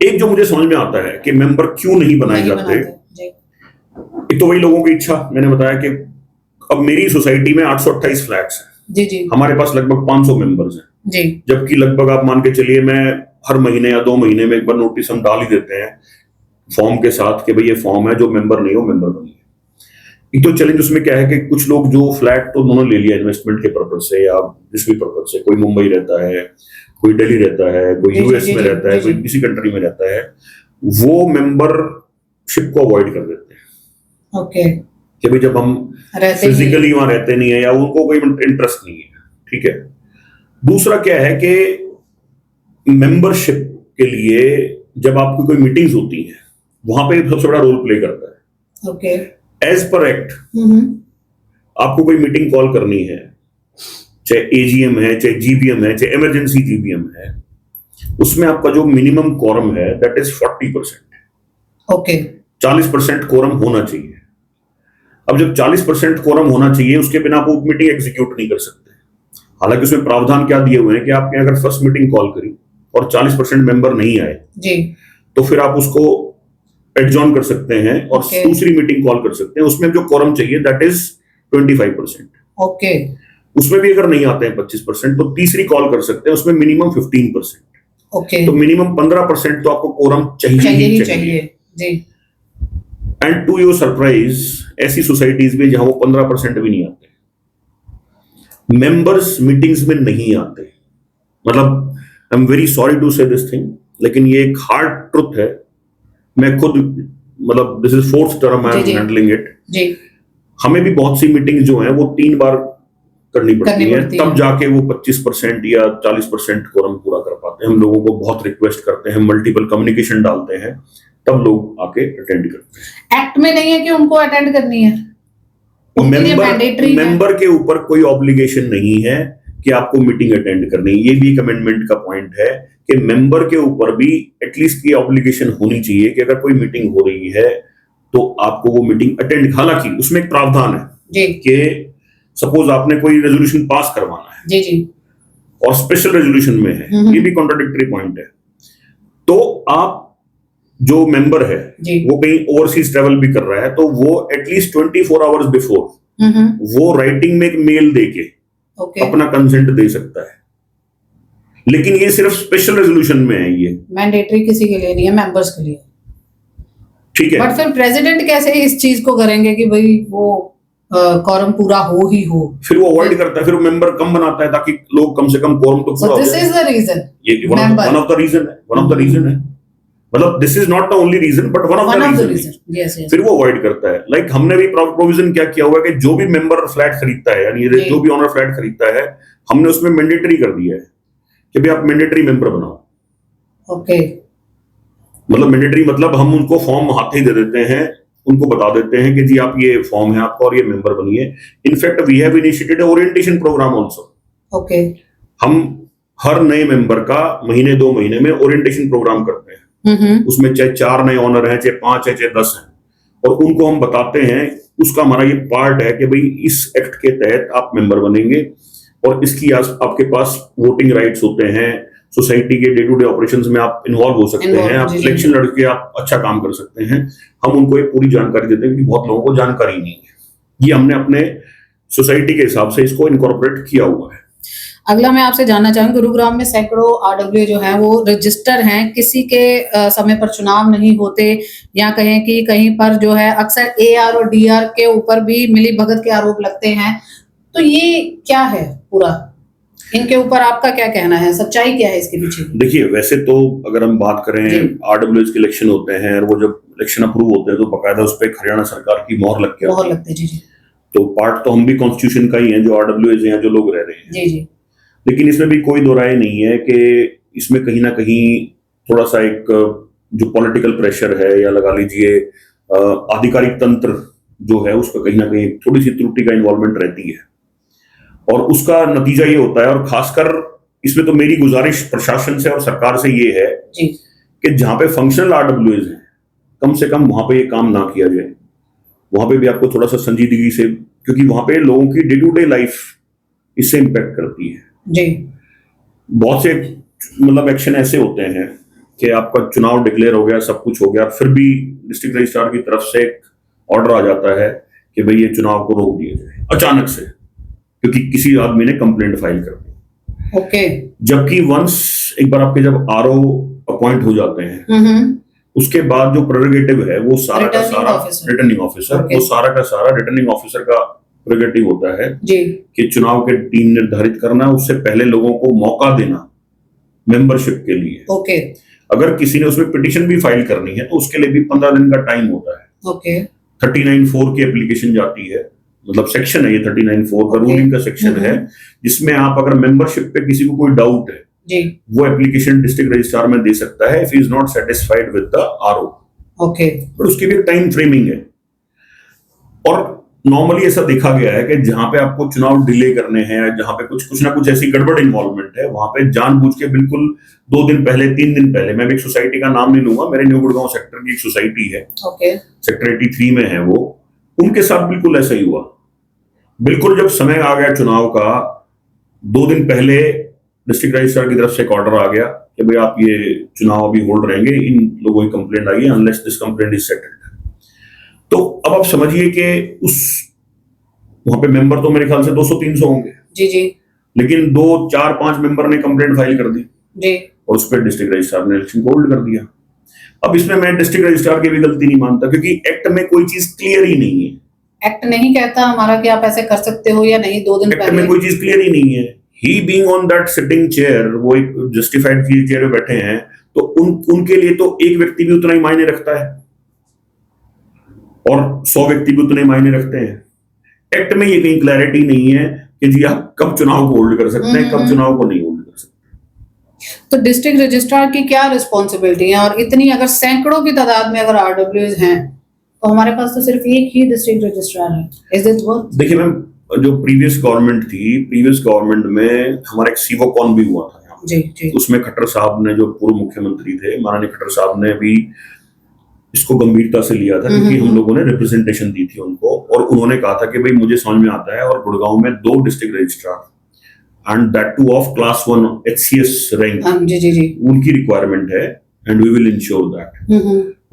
A: एक जो मुझे समझ में आता है कि मेंबर क्यों नहीं बनाए जाते, एक तो वही लोगों की इच्छा, मैंने बताया कि अब मेरी सोसाइटी में 828 फ्लैट्स हैं जी जी, हमारे पास लगभग 500 मेंबर्स हैं जी, जबकि लगभग आप मान के चलिए मैं हर महीने या 2 महीने में एक बार नोटिस हम डाल ही देते हैं फॉर्म के साथ कि भाई ये फॉर्म है, जो मेंबर नहीं हो मेंबर बनिए।
B: एक तो चैलेंज उसमें क्या है कि कुछ लोग जो फ्लैट तो उन्होंने ले लिया इन्वेस्टमेंट के पर्पज से या जिस भी पर्पज से, कोई मुंबई रहता है, कोई दिल्ली रहता है, कोई
A: जी, जी,
B: यूएस
A: जी,
B: में
A: जी,
B: रहता है,
A: जी,
B: कोई
A: जी।
B: किसी कंट्री में रहता है, वो मेंबरशिप को अवॉइड कर देते हैं
A: ओके,
B: कि भाई जब हम
A: रहते ही
B: फिजिकली वहां रहते नहीं है या उनको कोई इंटरेस्ट नहीं है, ठीक है। दूसरा क्या है कि मेंबरशिप के लिए जब आपकी कोई मीटिंग्स होती हैं वहां पे सबसे बड़ा रोल प्ले करता है।
A: ओके।
B: एज पर एक्ट आपको कोई मीटिंग कॉल करनी है, चाहे एजीएम है, चाहे जीबीएम है, चाहे इमरजेंसी जीबीएम है, उसमें आपका जो मिनिमम कोरम है दैट इज 40%।
A: ओके।
B: 40% कोरम होना चाहिए। अब जब 40% कोरम होना चाहिए, उसके बिना आप वो मीटिंग एग्जीक्यूट नहीं कर सकते। हालांकि उसमें प्रावधान क्या दिए हुए हैं कि आपने अगर फर्स्ट मीटिंग कॉल करी और 40% मेंबर नहीं आए
A: जी।
B: तो फिर आप उसको एडजॉर्न कर सकते हैं और
A: Okay.
B: दूसरी मीटिंग कॉल कर सकते हैं। उसमें जो कोरम चाहिए दैट इज 25%।
A: ओके।
B: उसमें भी अगर नहीं आते हैं 25% तो तीसरी कॉल कर सकते हैं, उसमें मिनिमम 15%।
A: ओके।
B: तो मिनिमम 15% तो आपको कोरम चाहिए
A: चाहिए
B: ही
A: ही
B: चाहिए।
A: चाहिए। जी।
B: एंड टू योर सरप्राइज, ऐसी सोसाइटीज में जहां वो 15% भी नहीं आते, मेंबर्स मीटिंग्स में नहीं आते। मतलब I am very sorry to say this thing, लेकिन ये एक हार्ड ट्रुथ है। मैं खुद, मतलब दिस इज फोर्थ टर्म आई
A: जी,
B: एम
A: जी।
B: Handling it.
A: जी।
B: हमें भी बहुत सी मीटिंग जो है वो 3 बार करनी पड़ती है,
A: पड़ती
B: तब
A: है।
B: जाके वो 25% या 40% कोरम पूरा कर पाते हैं। हम लोगों को बहुत रिक्वेस्ट करते हैं, मल्टीपल कम्युनिकेशन डालते हैं, तब लोग आके अटेंड करते हैं।
A: एक्ट में नहीं है कि उनको अटेंड करनी है, उनके लिए मैंडेटरी है।
B: मेंबर के ऊपर कोई ऑब्लिगेशन नहीं है कि आपको मीटिंग अटेंड करनी है। ये भी एक अमेंडमेंट का पॉइंट है कि मेंबर के ऊपर भी एटलीस्ट ये ऑब्लिगेशन होनी चाहिए कि अगर कोई मीटिंग हो रही है तो आपको वो मीटिंग अटेंड, हालांकि उसमें एक प्रावधान है
A: जी।
B: कि सपोज आपने कोई रेजोल्यूशन पास करवाना है
A: जी, जी।
B: और स्पेशल रेजोल्यूशन में है, ये भी कॉन्ट्राडिक्टरी पॉइंट है, तो आप जो मेंबर है
A: जी।
B: वो कहीं ओवरसीज ट्रेवल भी कर रहा है तो वो एटलीस्ट 24 आवर्स बिफोर वो राइटिंग में एक मेल देके
A: ओके।
B: अपना कंसेंट दे सकता है। लेकिन ये सिर्फ स्पेशल रेजोल्यूशन में है, ये
A: मैंडेटरी किसी के लिए नहीं है, मेंबर्स के लिए।
B: ठीक है।
A: बट फिर प्रेसिडेंट कैसे इस चीज को करेंगे कि भाई वो कोरम पूरा हो ही हो?
B: फिर वो अवॉइड करता है, फिर वो मेंबर कम बनाता है ताकि लोग कम से कम कोरम तो
A: सो
B: पूरा हो
A: दिस
B: जाए।
A: Is the reason.
B: ये वन ऑफ द रीजन है, वन ऑफ द रीजन है। मतलब this is not the only reason but one of the reason.
A: Yes, yes.
B: फिर वो अवॉइड करता है। लाइक हमने भी प्रोविजन क्या किया हुआ है कि जो भी मेंबर फ्लैट खरीदता है, यानी
A: जी।
B: जो भी ओनर फ्लैट खरीदता है, हमने उसमें मैंडेटरी कर दिया है कि भाई आप मैंडेटरी मेंबर बनाओ।
A: ओके।
B: मतलब मैंडेटरी मतलब हम उनको फॉर्म हाथ ही दे देते हैं, उनको बता देते हैं कि जी आप ये फॉर्म है आपका और ये मेंबर बनिए। In fact we have initiated orientation program also.
A: Okay.
B: हम हर नए मेंबर का महीने 2 महीने में ओरिएंटेशन प्रोग्राम करते हैं। उसमें चाहे 4 नए ओनर हैं, चाहे 5 है, चाहे 10 हैं, और उनको हम बताते हैं, उसका हमारा ये पार्ट है कि भाई इस एक्ट के तहत आप मेंबर बनेंगे और इसकी आपके पास वोटिंग राइट्स होते हैं, सोसाइटी के डे टू डे ऑपरेशंस में आप इन्वॉल्व हो सकते हैं, आप इलेक्शन लड़के आप अच्छा काम कर सकते हैं। हम उनको एक पूरी जानकारी देते हैं क्योंकि बहुत लोगों को जानकारी नहीं है। ये हमने अपने सोसाइटी के हिसाब से इसको इनकॉर्पोरेट किया हुआ है।
A: अगला मैं आपसे जानना चाहूंगी, गुरुग्राम में सैकड़ों आरडब्ल्यू जो है वो रजिस्टर हैं, किसी के समय पर चुनाव नहीं होते, या कहें कि कहीं पर जो है अक्सर एआर और डीआर के ऊपर भी मिली भगत के आरोप लगते हैं। तो ये क्या है पूरा, इनके ऊपर आपका क्या कहना है, सच्चाई क्या है इसके पीछे?
B: देखिए, वैसे तो अगर हम बात करें, आरडब्ल्यूएस के इलेक्शन होते हैं और वो जब इलेक्शन अप्रूव होते हैं तो बकायदा उस पर हरियाणा सरकार की मोहर लगती है।
A: जी, जी।
B: तो पार्ट तो हम भी कॉन्स्टिट्यूशन का ही है, जो आरडब्ल्यूएस हैं, जो लोग रह रहे हैं।
A: जी, जी।
B: लेकिन इसमें भी कोई दो राय नहीं है कि इसमें कहीं ना कहीं थोड़ा सा एक जो पॉलिटिकल प्रेशर है, या लगा लीजिए आधिकारिक तंत्र जो है, उसका कहीं ना कहीं थोड़ी सी त्रुटि का इन्वॉल्वमेंट रहती है और उसका नतीजा ये होता है। और खासकर इसमें तो मेरी गुजारिश प्रशासन से और सरकार से ये है
A: जी।
B: कि जहां पे फंक्शनल आरडब्ल्यूएस हैं, कम से कम वहां पे ये काम ना किया जाए। वहां पे भी आपको थोड़ा सा संजीदगी से, क्योंकि वहां पे लोगों की डे टू डे लाइफ इससे इंपैक्ट करती है।
A: जी।
B: बहुत से मतलब एक्शन ऐसे होते हैं कि आपका चुनाव डिक्लेयर हो गया, सब कुछ हो गया, फिर भी डिस्ट्रिक्ट रजिस्ट्रार की तरफ से एक ऑर्डर आ जाता है कि भाई ये चुनाव को रोक दिया जाए अचानक से, क्योंकि किसी आदमी ने कंप्लेंट फाइल कर दी।
A: ओके।
B: जबकि वंस एक बार आपके जब आरओ अपॉइंट हो जाते हैं उसके बाद जो प्रेरोगेटिव है वो सारा का
A: Returning
B: सारा
A: officer.
B: Returning officer,
A: Okay.
B: वो सारा का सारा रिटर्निंग ऑफिसर का प्रेरोगेटिव होता है
A: जी
B: कि चुनाव के दिन निर्धारित करना, उससे पहले लोगों को मौका देना मेंबरशिप के लिए।
A: ओके
B: अगर किसी ने उसमें पिटीशन भी फाइल करनी है तो उसके लिए भी 15 दिन का टाइम होता है।
A: ओके
B: 39(4) की एप्लीकेशन जाती है, मतलब सेक्शन है ये 39(4) का,
A: Okay.
B: रूलिंग का सेक्शन है, जिसमें आप अगर मेंबरशिप पे किसी को कोई डाउट है
A: जी
B: वो एप्लीकेशन डिस्ट्रिक्ट रजिस्ट्रार में दे सकता है if he is not satisfied with the RO.
A: Okay
B: but उसकी भी एक टाइम फ्रेमिंग है। और नॉर्मली ऐसा देखा गया है कि जहां पे आपको चुनाव डिले करने हैं, जहां पे कुछ ना कुछ ऐसी गड़बड़ इन्वॉल्वमेंट है, वहां पे जानबूझ के बिल्कुल 2 दिन पहले 3 दिन पहले, मैं भी एक सोसाइटी का नाम नहीं लूंगा, मेरे न्यू गुड़गांव सेक्टर की एक सोसाइटी है,
A: ओके
B: सेक्टर 83 में है वो, उनके साथ बिल्कुल ऐसा ही हुआ। बिल्कुल जब समय आ गया चुनाव का, 2 दिन पहले डिस्ट्रिक्ट रजिस्ट्रार की तरफ से एक ऑर्डर आ गया कि भाई आप ये चुनाव अभी होल्ड रहेंगे, इन लोगों की कंप्लेंट आई है, unless this complaint is settled. तो अब आप समझिए कि उस वहां पे मेंबर तो मेरे ख्याल से 200-300 होंगे,
A: जी जी
B: लेकिन 2 4 5 मेंबर ने कंप्लेंट फाइल कर दी
A: जी
B: और उस पर डिस्ट्रिक्ट रजिस्ट्रार ने इलेक्शन को होल्ड कर दिया। अब इसमें मैं डिस्ट्रिक्ट रजिस्ट्रार की भी गलती नहीं मानता, क्योंकि एक्ट में कोई चीज क्लियर ही नहीं है।
A: एक्ट नहीं कहता हमारा कि आप ऐसे कर सकते हो या नहीं 2 दिन
B: एक्ट में
A: पहले।
B: कोई चीज क्लियर ही नहीं है। He being on that sitting chair, वो एक जस्टिफाइड चेयर पे बैठे हैं, तो उनके लिए तो एक व्यक्ति भी उतना ही मायने रखता है और 100 व्यक्ति भी उतने मायने रखते हैं। एक्ट में ये कहीं क्लैरिटी नहीं है कि जी आप कब चुनाव को होल्ड कर सकते हैं, कब चुनाव को नहीं होल्ड कर सकते।
A: तो डिस्ट्रिक्ट रजिस्ट्रार की क्या रिस्पॉन्सिबिलिटी है, और इतनी अगर सैकड़ों की तादाद में अगर आरडब्ल्यूज हैं तो हमारे पास तो सिर्फ एक ही डिस्ट्रिक्ट रजिस्ट्रार है। Is it worth?
B: देखिए मैम, जो प्रीवियस गवर्नमेंट थी, प्रीवियस गवर्नमेंट में हमारा एक सीवोकॉन भी हुआ था यहाँ।
A: जी जी
B: उसमें खट्टर साहब ने, जो पूर्व मुख्यमंत्री थे माननीय खट्टर साहब ने भी इसको गंभीरता से लिया था, क्योंकि हम लोगों ने रिप्रेजेंटेशन दी थी उनको, और उन्होंने कहा था कि भाई मुझे समझ में आता है, और गुड़गांव में 2 district registrar and that two of class 1 HCS rank,
A: जी जी जी
B: उनकी रिक्वायरमेंट है and we will ensure that.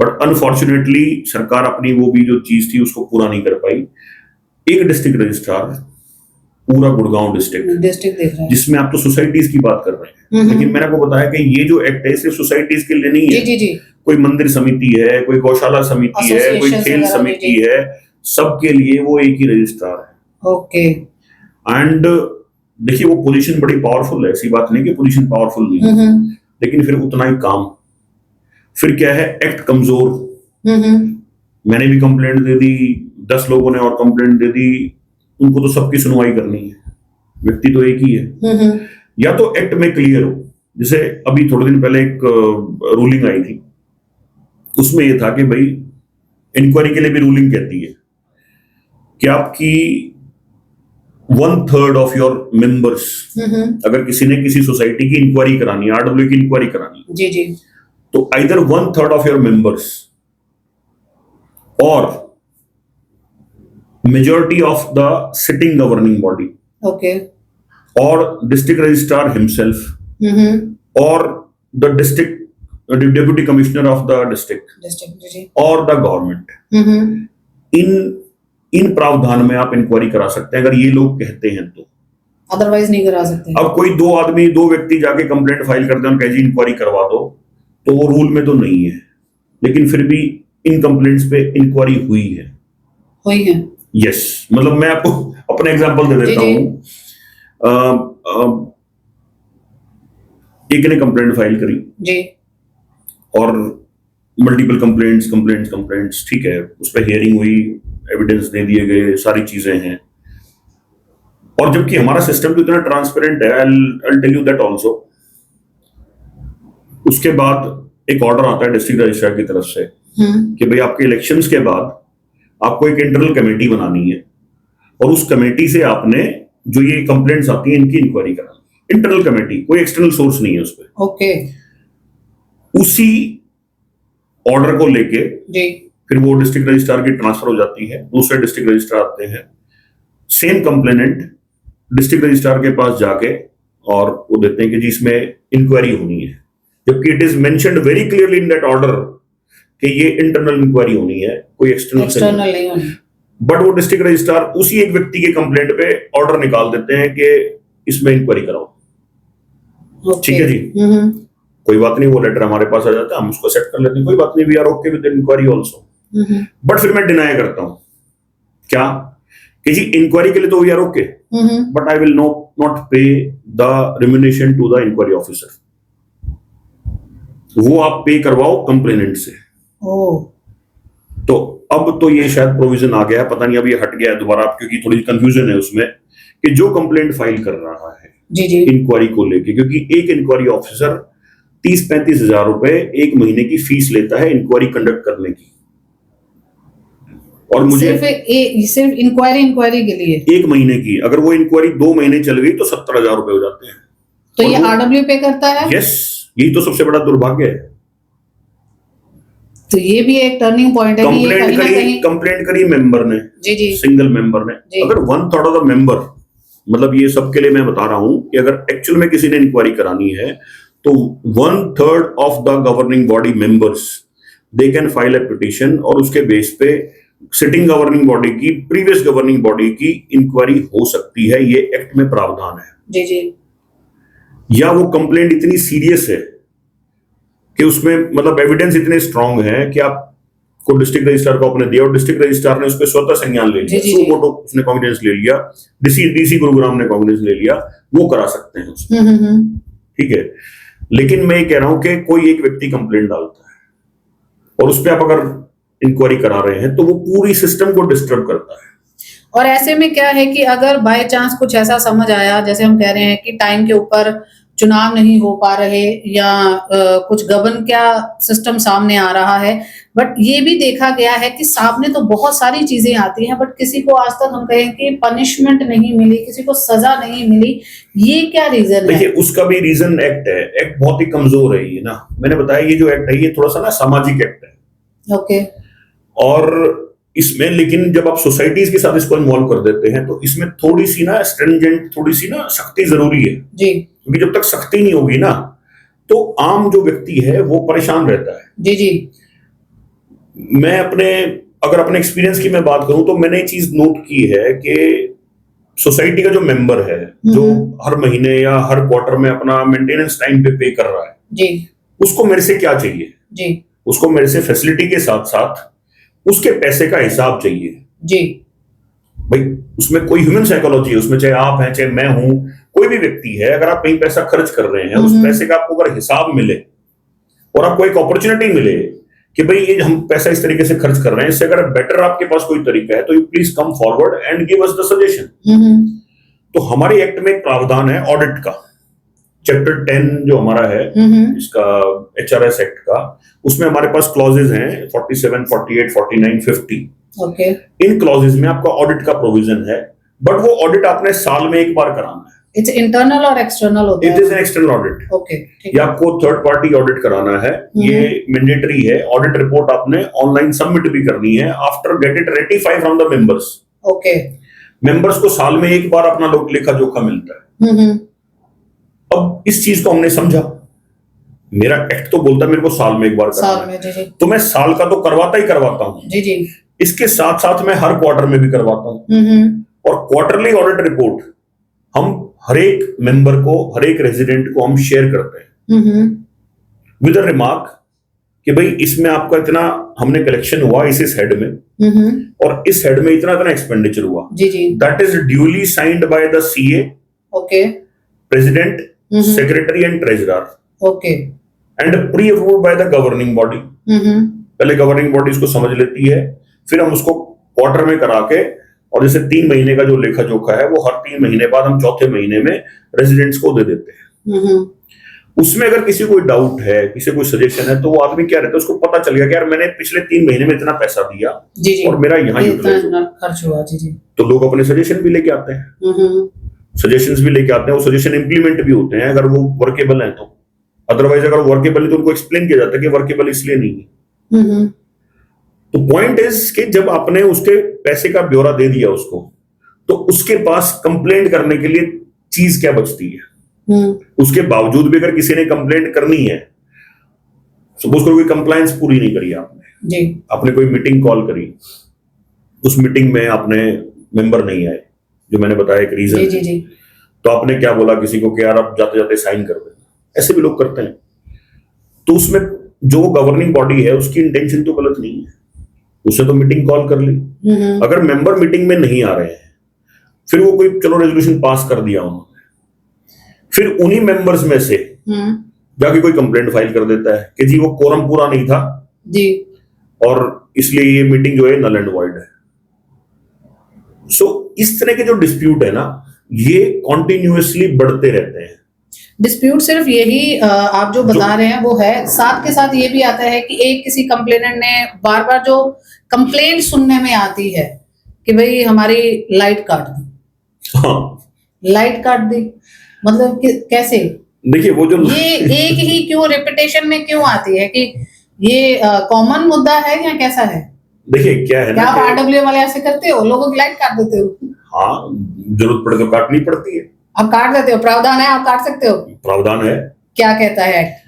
B: But unfortunately सरकार अपनी वो भी जो चीज थी उसको पूरा नहीं कर पाई। एक डिस्ट्रिक्ट रजिस्ट्रार पूरा गुड़गांव डिस्ट्रिक्ट
A: डिस्ट्रिक्ट देख रहा है।
B: जिसमें आप तो सोसाइटीज की बात कर रहे हैं, लेकिन मैंने आपको बताया कि ये जो एक्ट है सिर्फ सोसाइटीज के लिए नहीं
A: जी
B: है।
A: जी जी
B: कोई मंदिर समिति है, कोई गौशाला समिति है, कोई
A: Associations
B: खेल
A: वगैरह,
B: समिति
A: जी।
B: है, सबके लिए वो एक ही रजिस्ट्रार है।
A: ओके
B: एंड देखिए वो पोजीशन बड़ी पावरफुल है, ऐसी बात नहीं कि पोजीशन पावरफुल नहीं है, लेकिन फिर उतना ही काम। फिर क्या है, एक्ट कमजोर। मैंने भी कंप्लेंट दे दी, 10 लोगों ने और कंप्लेंट दे दी, उनको तो सबकी सुनवाई करनी है, व्यक्ति तो एक ही है। या तो एक्ट में क्लियर हो, जैसे अभी थोड़े दिन पहले एक रूलिंग आई थी, उसमें ये था कि भाई इंक्वायरी के लिए भी रूलिंग कहती है कि आपकी 1/3 ऑफ योर मेंबर्स, अगर किसी ने किसी सोसाइटी की इंक्वायरी करानी है, आरडब्ल्यू की इंक्वायरी करानी है,
A: जी जी
B: तो आइदर 1/3 ऑफ योर मेंबर्स और majority of the sitting governing body
A: okay
B: और डिस्ट्रिक्ट रजिस्ट्रार हिमसेल्फ और the district deputy commissioner of the district
A: district जी जी
B: और द गवर्नमेंट, इन प्रावधान में आप इंक्वायरी करा सकते हैं अगर ये लोग कहते हैं तो।
A: अदरवाइज नहीं करा सकते।
B: अब कोई 2 व्यक्ति जाके कंप्लेंट फाइल करते हैं, कहे जी इंक्वायरी करवा दो, तो वो रूल में तो नहीं है, लेकिन फिर भी इन कंप्लेंट्स पे इंक्वायरी हुई है। यस, मतलब मैं आपको अपना एग्जांपल दे देता हूं। एक ने कंप्लेंट फाइल करी
A: जी
B: और मल्टीपल कंप्लेंट्स, ठीक है, उस पर हियरिंग हुई, एविडेंस दे दिए गए, सारी चीजें हैं, और जबकि हमारा सिस्टम तो इतना ट्रांसपेरेंट है, I'll tell you that also। उसके बाद एक ऑर्डर आता है डिस्ट्रिक्ट रजिस्ट्रार की तरफ से कि भाई आपके इलेक्शंस के बाद आपको एक इंटरनल कमेटी बनानी है, और उस कमेटी से आपने जो ये कंप्लेंट्स आती हैं इनकी इंक्वायरी करानी। इंटरनल कमेटी, कोई एक्सटर्नल सोर्स नहीं है उस पर।
A: ओके
B: उसी ऑर्डर को लेके
A: जी
B: फिर वो डिस्ट्रिक्ट रजिस्ट्रार की ट्रांसफर हो जाती है, दूसरे डिस्ट्रिक्ट रजिस्ट्रार आते हैं, सेम कंप्लेनेंट डिस्ट्रिक्ट रजिस्ट्रार के पास जाके और वो देते हैं कि जी इसमें इंक्वायरी होनी है, जबकि it is mentioned very clearly in that order कि ये इंटरनल इंक्वायरी होनी है, कोई एक्सटर्नल
A: नहीं होनी।
B: बट वो डिस्ट्रिक्ट रजिस्ट्रार उसी एक व्यक्ति के कंप्लेंट पे ऑर्डर निकाल देते हैं कि इसमें इंक्वायरी कराओ। ठीक है जी। कोई बात नहीं, वो लेटर हमारे पास आ जाता है, हम उसको सेट कर लेते हैं, कोई बात नहीं, we are okay with enquiry also. But फिर मैं डिनाई करता हूं क्या कि जी इंक्वायरी के लिए तो we are okay, but I will not pay the remuneration to the inquiry officer, वो आप पे करवाओ कंप्लेनेंट से। तो अब तो ये शायद प्रोविजन आ गया है, पता नहीं अब ये हट गया है दोबारा, क्योंकि थोड़ी कंफ्यूजन है उसमें कि जो कंप्लेंट फाइल कर रहा है इंक्वायरी को लेके, क्योंकि एक इंक्वायरी ऑफिसर 30-35 हजार रुपए एक महीने की फीस लेता है इंक्वायरी कंडक्ट करने की, और मुझे
A: सिर्फ इंक्वायरी के लिए
B: एक महीने की, अगर वो इंक्वायरी 2 महीने चल गई तो 70,000 रुपए हो जाते हैं।
A: तो ये आरडब्ल्यू पे करता है?
B: यस, यही तो सबसे बड़ा दुर्भाग्य है।
A: तो ये भी एक टर्निंग पॉइंट है कि ये कहीं ना कहीं
B: कंप्लेंट करी मेंबर ने, जी, सिंगल मेंबर ने, अगर 1/3 ऑफ द मेंबर, मतलब ये सबके लिए मैं बता रहा हूं कि अगर एक्चुअल में किसी ने इंक्वायरी करानी है तो 1/3 of the governing body members they can file A petition, और उसके बेस पे सिटिंग गवर्निंग बॉडी की, प्रीवियस गवर्निंग बॉडी की इंक्वायरी हो सकती है, ये एक्ट में प्रावधान है।
A: जी जी।
B: या वो कंप्लेंट इतनी सीरियस है कि उसमें मतलब एविडेंस इतने स्ट्रांग है कि आपको डिस्ट्रिक्ट रजिस्ट्रार को आपने दिया और डिस्ट्रिक्ट रजिस्ट्रार ने उस पर स्वतः संज्ञान ले लिया, सुमोटो उसने कॉग्निजेंस ले लिया, डीसी गुरुग्राम ने कॉग्निजेंस ले लिया, वो करा सकते हैं उसमें, ठीक है। लेकिन मैं ये कह रहा हूं कि कोई एक व्यक्ति कंप्लेंट डालता है और उस पर आप अगर इंक्वायरी करा रहे हैं तो वो पूरी सिस्टम को डिस्टर्ब करता है।
A: और ऐसे में क्या है कि अगर बाय चांस कुछ ऐसा समझ आया, जैसे हम कह रहे हैं कि टाइम के ऊपर चुनाव नहीं हो पा रहे या कुछ गवर्न क्या सिस्टम सामने आ रहा है, बट ये भी देखा गया है कि सामने तो बहुत सारी चीजें आती हैं, बट किसी को आज तक हम कहें कि पनिशमेंट नहीं मिली, किसी को सजा नहीं मिली, ये क्या रीजन है?
B: देखिए, उसका भी रीजन एक्ट है, एक्ट बहुत ही कमजोर है ये ना, मैंने बताया ये जो एक्ट है ये थोड़ा सा ना सामाजिक एक्ट है।
A: ओके।
B: और इसमें लेकिन जब आप सोसाइटीज के साथ इसको इन्वॉल्व कर देते हैं तो इसमें थोड़ी सी ना स्ट्रिंजेंट, थोड़ी सी ना सख्ती जरूरी है
A: जी,
B: क्योंकि जब तक सख्ती नहीं होगी ना तो आम जो व्यक्ति है वो परेशान रहता है।
A: जी जी।
B: मैं अगर अपने एक्सपीरियंस की मैं बात करूं तो मैंने ये चीज नोट की है कि सोसाइटी का जो मेंबर है, जो हर महीने या हर क्वार्टर में अपना मेंटेनेंस टाइम पे कर रहा है
A: जी,
B: उसको मेरे से क्या चाहिए
A: जी,
B: उसको मेरे से फैसिलिटी के साथ साथ उसके पैसे का हिसाब चाहिए
A: जी।
B: भाई उसमें कोई ह्यूमन साइकोलॉजी है, उसमें चाहे आप हैं चाहे मैं हूं, कोई भी व्यक्ति है, अगर आप कहीं पैसा खर्च कर रहे हैं उस पैसे का आपको अगर हिसाब मिले और आपको एक अपॉर्चुनिटी मिले कि भाई ये हम पैसा इस तरीके से खर्च कर रहे हैं, इससे अगर बेटर आपके पास कोई तरीका है तो you please come forward and give us the suggestion. तो हमारे एक्ट में एक प्रावधान है ऑडिट का, चैप्टर 10 जो हमारा है इसका HRS एक्ट का, उसमें हमारे पास क्लॉजेज हैं 47, 48, 49, 50।
A: ओके।
B: इन क्लॉजेज में आपका ऑडिट का प्रोविजन है, बट वो ऑडिट आपने साल में एक बार कराना है।
A: इट्स इंटरनल और एक्सटर्नल होता है?
B: It is an external audit.
A: Okay.
B: या आपको थर्ड पार्टी ऑडिट कराना है, ये मैंडेटरी है। ऑडिट रिपोर्ट आपने ऑनलाइन सबमिट भी करनी है after get it ratify from the members.
A: Okay.
B: Members को साल में एक बार अपना लेखा जोखा मिलता है। अब इस चीज को हमने समझा, मेरा एक्ट तो बोलता है मेरे को साल में एक बार
A: साल में, जी जी।
B: तो मैं साल का तो करवाता ही करवाता हूँ,
A: जी जी।
B: इसके साथ साथ मैं हर क्वार्टर में भी करवाता हूँ। और क्वार्टरली ऑडिट रिपोर्ट हम हर एक मेंबर को, हर एक रेजिडेंट को हम शेयर करते हैं विद अ रिमार्क कि भाई इसमें आपका इतना हमने कलेक्शन हुआ इस हेड में, और इस हेड में इतना इतना एक्सपेंडिचर हुआ।
A: जी जी।
B: That is duly signed by the CA,
A: okay,
B: president, secretary and treasurer,
A: okay,
B: and pre approved by the governing body. पहले गवर्निंग बॉडी इसको समझ लेती है, फिर हम उसको क्वार्टर में करा के, और जैसे 3 महीने का जो लेखा जोखा है वो हर 3 महीने बाद हम चौथे महीने में रेजिडेंट्स को दे देते हैं। उसमें अगर किसी कोई डाउट है, किसी कोई सजेशन है, तो वो आदमी क्या रहता है, उसको पता चल गया कि यार मैंने पिछले 3 महीने में इतना पैसा दिया
A: जी जी,
B: और मेरा यहाँ यूटिलाइज
A: खर्च हुआ। जी जी।
B: तो लोग अपने सजेशन भी लेके आते हैं, सजेशंस भी लेके आते हैं, वो सजेशन इंप्लीमेंट भी होते हैं अगर वो वर्केबल है तो। अदरवाइज अगर वर्केबल है तो उनको एक्सप्लेन किया जाता है कि वर्केबल इसलिए नहीं है। तो पॉइंट इज कि जब आपने उसके पैसे का ब्यौरा दे दिया उसको, तो उसके पास कंप्लेंट करने के लिए चीज क्या बचती है? उसके बावजूद भी अगर किसी ने कंप्लेंट करनी है, सपोज करो कोई कंप्लायंस पूरी नहीं करी आपने जी, आपने कोई मीटिंग कॉल करी, उस मीटिंग में आपने मेंबर नहीं आए, जो मैंने बताया एक रीजन
A: जी, जी, जी।
B: तो आपने क्या बोला किसी को कि यार आप जाते जाते साइन कर देना, ऐसे भी लोग करते हैं। तो उसमें जो गवर्निंग बॉडी है उसकी इंटेंशन तो गलत नहीं है, उसने तो मीटिंग कॉल कर ली। अगर मेंबर मीटिंग में नहीं आ रहे हैं, फिर वो कोई चलो रेजोल्यूशन पास कर दिया उन्होंने, फिर उन्हीं मेंबर्स में से जाके कोई कंप्लेंट फाइल कर देता है कि जी वो कोरम पूरा नहीं था
A: जी,
B: और इसलिए ये मीटिंग जो है नल एंड वॉइड है। सो इस तरह के जो डिस्प्यूट है ना, ये कॉन्टिन्यूअसली बढ़ते रहते हैं।
A: डिस्प्यूट सिर्फ यही आप जो बता रहे हैं वो है, साथ के साथ ये भी आता है कि एक किसी कंप्लेनेंट ने बार बार जो कंप्लेंट सुनने में आती है कि भाई हमारी लाइट काट दी,
B: हाँ,
A: लाइट काट दी, मतलब कैसे?
B: देखिए वो जो
A: ये एक ही क्यों रिपीटेशन में क्यों आती है कि ये कॉमन मुद्दा है या कैसा है?
B: देखिए क्या है
A: क्या
B: ना,
A: आप आरडब्ल्यू वाले ऐसे करते हो, लोगों की लाइट काट देते हो?
B: हाँ, जरूरत पड़े तो काटनी पड़ती है।
A: आप काट देते हो, प्रावधान है, आप काट सकते हो।
B: प्रावधान है,
A: क्या कहता है एक्ट?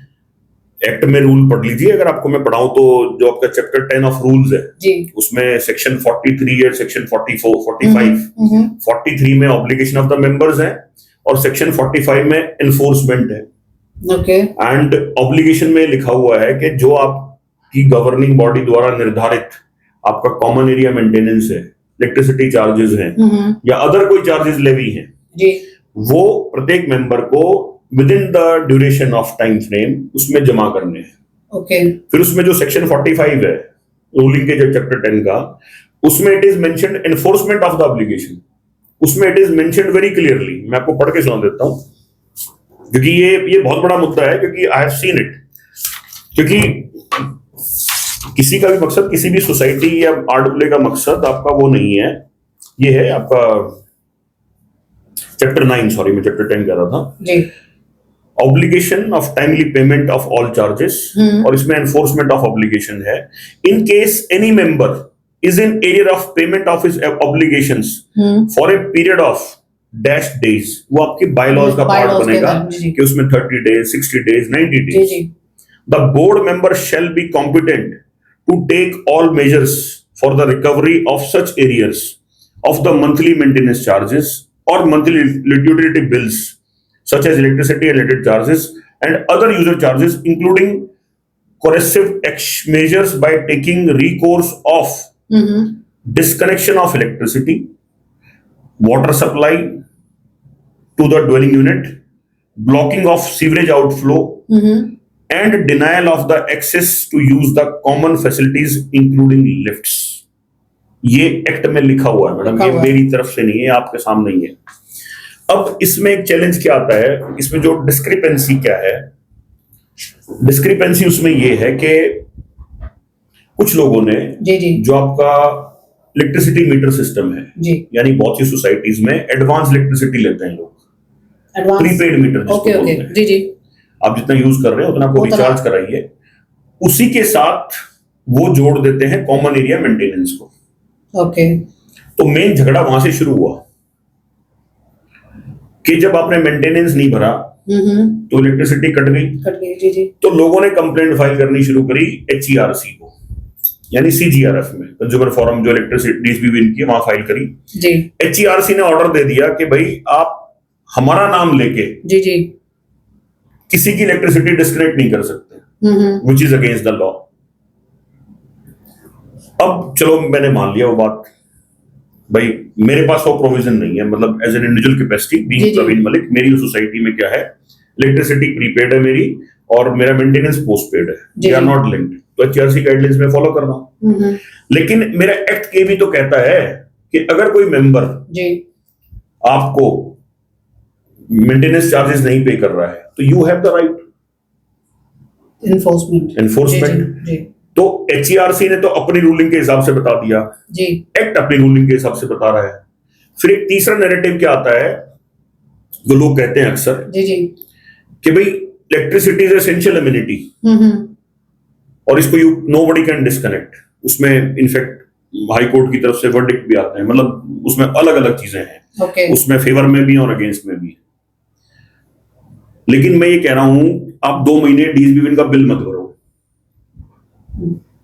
B: एक्ट में रूल पढ़ लीजिए, अगर आपको मैं पढ़ाऊं तो जो आपका चैप्टर 10 ऑफ रूल्स है
A: जी,
B: उसमें सेक्शन 43 है, सेक्शन 44, 45, 43 में ऑब्लिगेशन ऑफ द मेंबर्स है और सेक्शन 45 में एनफोर्समेंट है।
A: ओके,
B: एंड ऑब्लिगेशन में लिखा हुआ है कि जो आपकी गवर्निंग बॉडी द्वारा निर्धारित आपका कॉमन एरिया मेंटेनेंस है, इलेक्ट्रिसिटी चार्जेस हैं या अदर कोई चार्जेस लेवी हैं
A: जी,
B: वो प्रत्येक मेंबर को with in the duration of time frame उसमें जमा करने हैं।
A: ओके,
B: फिर उसमें जो सेक्शन 45 है रूलिंग के जो चैप्टर 10 का, उसमें it is mentioned enforcement of the obligation. उसमें it is mentioned very clearly, मैं आपको पढ़ के सुना देता हूं क्योंकि ये बहुत बड़ा मुद्दा है, क्योंकि आई हैव सीन इट। क्योंकि किसी का भी मकसद, किसी भी सोसाइटी या आरडब्ल्यू का मकसद आपका वो नहीं है, ये है आपका चैप्टर 9, सॉरी मैं चैप्टर 10 कह रहा था
A: जी,
B: obligation of timely payment of all charges, और इसमें एनफोर्समेंट ऑफ ऑब्लिगेशन है। In case any member is in arrear of payment of his obligations for a period of dash days, वो आपके बायलॉज का पार्ट बनेगा कि उसमें 30 days, 60 days, 90 days. The board member shall be competent to take all measures for the recovery of such arrears of the monthly maintenance charges or monthly utility bills such as electricity and related charges and other user charges, including corrective measures by taking recourse of disconnection of electricity, water supply to the dwelling unit, blocking of sewerage outflow, and denial of the access to use the common facilities including lifts. ये act में लिखा हुआ है madam, ये मेरी तरफ से नहीं है, आपके सामने ही है। अब इसमें एक चैलेंज क्या आता है, इसमें जो डिस्क्रिपेंसी क्या है, डिस्क्रिपेंसी उसमें ये है कि कुछ लोगों ने जो आपका इलेक्ट्रिसिटी मीटर सिस्टम है, यानी बहुत सी सोसाइटीज में एडवांस इलेक्ट्रिसिटी लेते हैं लोग, प्रीपेड मीटर जिसको बोलते हैं। जी, आप जितना यूज कर रहे हो उतना आपको रिचार्ज कराइए, उसी के साथ वो जोड़ देते हैं कॉमन एरिया मेंटेनेंस को।
A: ओके,
B: तो मेन झगड़ा वहां से शुरू हुआ कि जब आपने मेंटेनेंस नहीं भरा तो इलेक्ट्रिसिटी कट गई। जी। तो लोगों ने कंप्लेंट फाइल करनी शुरू करी HERC को, यानी CGRF में, कंज्यूमर फोरम जो इलेक्ट्रिसिटी डीएसपी की वहां फाइल करी जी। HERC ने ऑर्डर दे दिया कि भाई आप हमारा नाम लेके जी किसी की इलेक्ट्रिसिटी डिस्कनेक्ट नहीं कर सकते, which is against the law. अब चलो मैंने मान लिया वो बात, भाई मेरे पास वो प्रोविजन नहीं है, मतलब as an individual capacity being Praveen Malik, मेरी सोसाइटी में क्या है, इलेक्ट्रिसिटी प्रीपेड है मेरी और मेरा मेंटेनेंस पोस्टपेड है, दे आर नॉट लिंक्ड, तो HERC गाइडलाइंस में फॉलो करना। लेकिन मेरा एक्ट के भी तो कहता है कि अगर कोई मेंबर आपको मेंटेनेंस चार्जेस नहीं पे कर रहा है तो you have the right enforcement. तो HERC ने तो अपनी रूलिंग के हिसाब से बता दिया जी, एक्ट अपनी रूलिंग के हिसाब से बता रहा है। फिर एक तीसरा नैरेटिव क्या आता है, जो लोग कहते हैं अक्सर जी कि भाई इलेक्ट्रिसिटी इज एसेंशियल एमिनिटी और इसको नोबडी कैन डिस्कनेक्ट। उसमें इनफैक्ट हाई कोर्ट की तरफ से वर्डिक्ट भी आते हैं, मतलब उसमें अलग अलग चीजें हैं, उसमें फेवर में भी और अगेंस्ट में भी। लेकिन मैं ये कह रहा हूं आप 2 महीने डीएसबी का बिल मत भरो,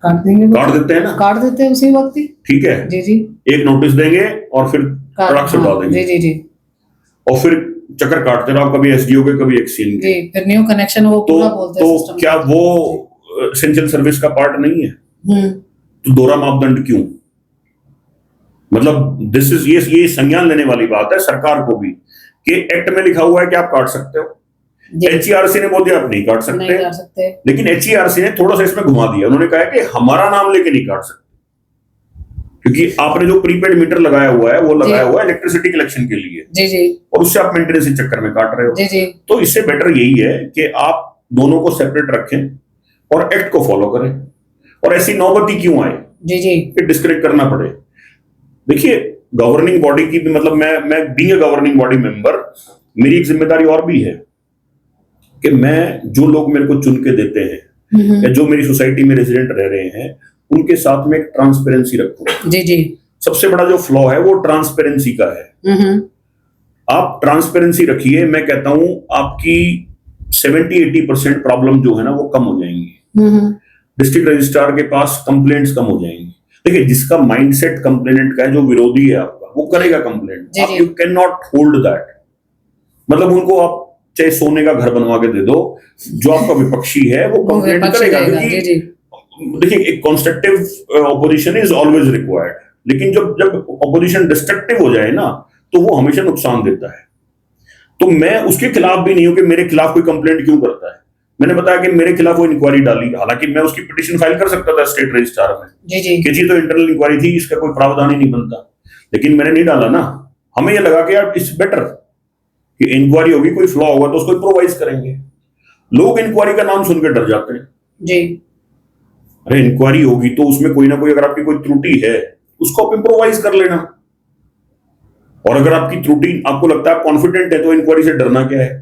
B: काट देते हैं ना, काट देते हैं उसी वक्त ही, ठीक है जी, एक नोटिस देंगे और फिर ट्रक से उठा देंगे जी। और फिर चक्कर काटते रहो, कभी एसडीओ के कभी एक्सचेंज के।
A: जी, फिर न्यू कनेक्शन वो पूरा बोलते हैं
B: तो
A: सिस्टम।
B: क्या वो एसेंशियल सर्विस का पार्ट नहीं है? तो दोहरा मापदंड क्यों? मतलब दिस इज ये संज्ञान लेने वाली बात है सरकार को भी कि एक्ट में लिखा हुआ है कि आप काट सकते हो, एचईआरसी ने बोल दिया आप नहीं काट सकते, लेकिन एचईआरसी ने थोड़ा सा इसमें घुमा दिया, उन्होंने कहा कि हमारा नाम लेके नहीं काट सकते, क्योंकि आपने जो प्रीपेड मीटर लगाया हुआ है वो लगाया हुआ है इलेक्ट्रिसिटी कलेक्शन के लिए,
A: जी जी,
B: और उससे आप मेंटेनेंस के चक्कर में काट रहे हो।
A: जी जी,
B: तो इससे बेटर यही है कि आप दोनों को सेपरेट रखें और एक्ट को फॉलो करें, और ऐसी नौबती क्यों आए
A: जी जी,
B: कि डिस्कनेक्ट करना पड़े। देखिए गवर्निंग बॉडी की भी, मतलब मैं being a governing body member, मेरी एक जिम्मेदारी और भी है कि मैं जो लोग मेरे को चुन के देते हैं या जो मेरी सोसाइटी में रेजिडेंट रह रहे हैं उनके साथ में एक ट्रांसपेरेंसी रखूं।
A: जी जी,
B: सबसे बड़ा जो फ्लॉ है वो ट्रांसपेरेंसी का है। आप ट्रांसपेरेंसी रखिए, मैं कहता हूं आपकी 70-80% प्रॉब्लम जो है ना वो कम हो जाएंगी। डिस्ट्रिक्ट रजिस्ट्रार के पास कंप्लेंट्स कम हो जाएंगी। देखिए जिसका माइंडसेट कंप्लेनेंट का है, जो विरोधी है आपका, वो करेगा कंप्लेंट। आप you can not hold that, मतलब उनको आप चाहे सोने का घर बनवा के दे दो, जो आपका विपक्षी है वो कंप्लेंट करेगा। क्योंकि देखिए एक constructive opposition is always required, लेकिन जब ऑपोजिशन डिस्ट्रक्टिव हो जाए ना तो वो हमेशा नुकसान देता है। तो मैं उसके खिलाफ भी नहीं हूं कि मेरे खिलाफ कोई कंप्लेंट क्यों करता है। मैंने बताया कि मेरे खिलाफ वो इंक्वायरी डाली, हालांकि मैं उसकी पिटीशन फाइल कर सकता था स्टेट रजिस्ट्रार में कि जी तो इंटरनल इंक्वायरी थी, इसका कोई प्रावधान ही नहीं बनता, लेकिन मैंने नहीं डाला ना। हमें ये लगा कि यार इट्स बेटर कि इंक्वायरी होगी, कोई फ्लॉ होगा तो उसको इम्प्रोवाइज करेंगे। लोग इंक्वायरी का नाम सुनकर डर जाते हैं
A: जी।
B: अरे इंक्वायरी होगी तो उसमें कोई ना कोई, अगर आपकी कोई त्रुटि है उसको आप इम्प्रोवाइज कर लेना, और अगर आपकी त्रुटि आपको लगता है आप कॉन्फिडेंट है तो इंक्वायरी से डरना क्या है।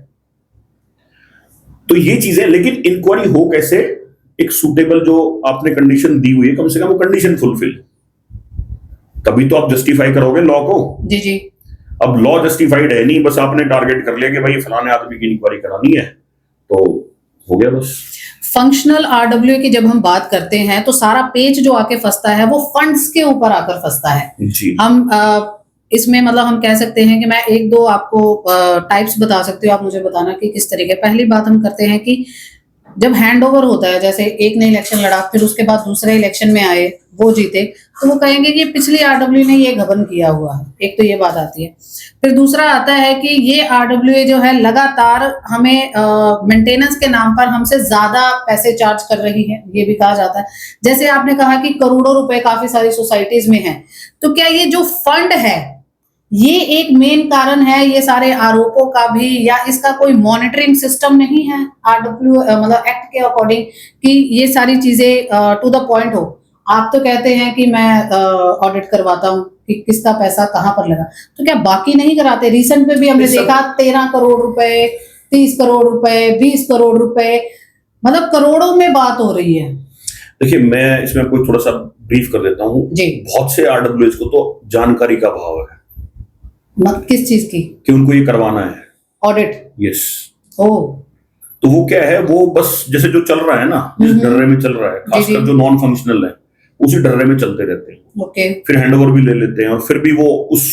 B: तो ये चीजें, लेकिन इंक्वायरी हो कैसे, एक सूटेबल जो आपने कंडीशन दी हुई है, कम से कम वो कंडीशन फुलफिल, तभी तो आप जस्टिफाई करोगे लॉ को।
A: जी जी।
B: अब लॉ जस्टिफाइड है नहीं, बस आपने टारगेट कर लिया कि भाई फलाने आदमी की इंक्वायरी करानी है तो हो गया बस।
A: फंक्शनल आरडब्ल्यू की जब हम बात करते हैं तो सारा पेज जो आके फंसता है वो फंड्स के ऊपर आकर फंसता है जी। हम इसमें मतलब हम कह सकते हैं कि मैं एक दो आपको टाइप्स बता सकती हूँ, आप मुझे बताना कि किस तरीके। पहली बात हम करते हैं कि जब हैंड ओवर होता है, जैसे एक ने इलेक्शन लड़ा, फिर उसके बाद दूसरे इलेक्शन में आए, वो जीते, तो वो कहेंगे कि पिछली आरडब्ल्यू ने ये गबन किया हुआ है। एक तो ये बात आती है। फिर दूसरा आता है कि ये आरडब्ल्यू जो है लगातार हमें मेंटेनेंस के नाम पर हमसे ज्यादा पैसे चार्ज कर रही है, ये भी कहा जाता है। जैसे आपने कहा कि करोड़ों रुपए काफी सारी सोसाइटीज में है, तो क्या ये जो फंड है ये एक मेन कारण है ये सारे आरोपों का भी, या इसका कोई मॉनिटरिंग सिस्टम नहीं है आरडब्ल्यू मतलब एक्ट के अकॉर्डिंग कि ये सारी चीजें टू द पॉइंट हो? आप तो कहते हैं कि मैं ऑडिट करवाता हूँ कि किसका पैसा कहाँ पर लगा, तो क्या बाकी नहीं कराते? रिसेंट में भी हमने देखा 13 करोड़ रुपए, 30 करोड़ रुपए, 20 करोड़ रुपए, मतलब करोड़ों में बात हो रही है।
B: देखिए मैं इसमें कोई थोड़ा सा ब्रीफ कर देता हूँ। बहुत से आरडब्ल्यूएस को तो जानकारी का अभाव है।
A: किस चीज की? कि
B: उनको ये करवाना है ऑडिट। यस। तो वो क्या है, वो बस जैसे जो चल रहा है ना, जिस डर्रे में चल रहा है, खासकर जो नॉन फंक्शनल है उसी डर्रे में चलते रहते हैं।
A: ओके।
B: फिर हैंडओवर भी ले लेते हैं और फिर भी वो उस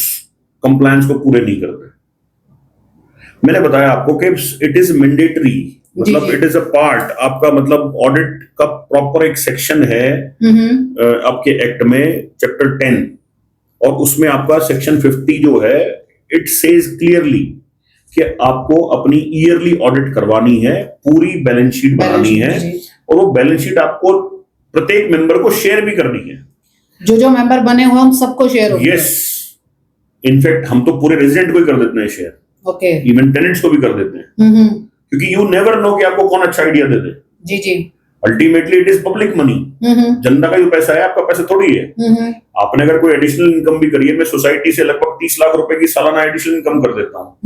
B: कंप्लायंस को पूरे नहीं करते। मैंने बताया आपको कि इट इज मैंडेटरी, मतलब इट इज अ पार्ट आपका, मतलब ऑडिट का प्रॉपर एक सेक्शन है आपके एक्ट में, चैप्टर 10, और उसमें आपका सेक्शन 50 जो है, इट सेज क्लियरली कि आपको अपनी ईयरली ऑडिट करवानी है, पूरी बैलेंस शीट बनानी है, और वो बैलेंस शीट आपको प्रत्येक मेंबर को शेयर भी करनी है। जो
A: मेंबर बने हुए हम सबको शेयर होगा।
B: यस, इनफैक्ट हम तो पूरे रेजिडेंट को ही कर देते हैं शेयर।
A: ओके।
B: इवन टेनेंट्स को भी कर देते हैं, क्योंकि यू नेवर नो कि आपको कौन अच्छा आइडिया दे दे।
A: जी जी।
B: Ultimately it is public money, जनता का जो पैसा है आपका पैसा थोड़ी है। आपने अगर कोई एडिशनल इनकम भी करी है, मैं सोसाइटी से लगभग 30 लाख रुपए की सालाना एडिशनल इनकम कर देता हूँ,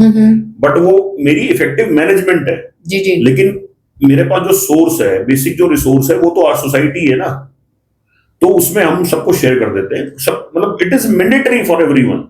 B: बट वो मेरी इफेक्टिव मैनेजमेंट है।
A: जी जी।
B: लेकिन मेरे पास जो सोर्स है, बेसिक जो रिसोर्स है, वो तो सोसाइटी है ना, तो उसमें हम सबको शेयर कर देते हैं सब, मतलब it is mandatory for everyone.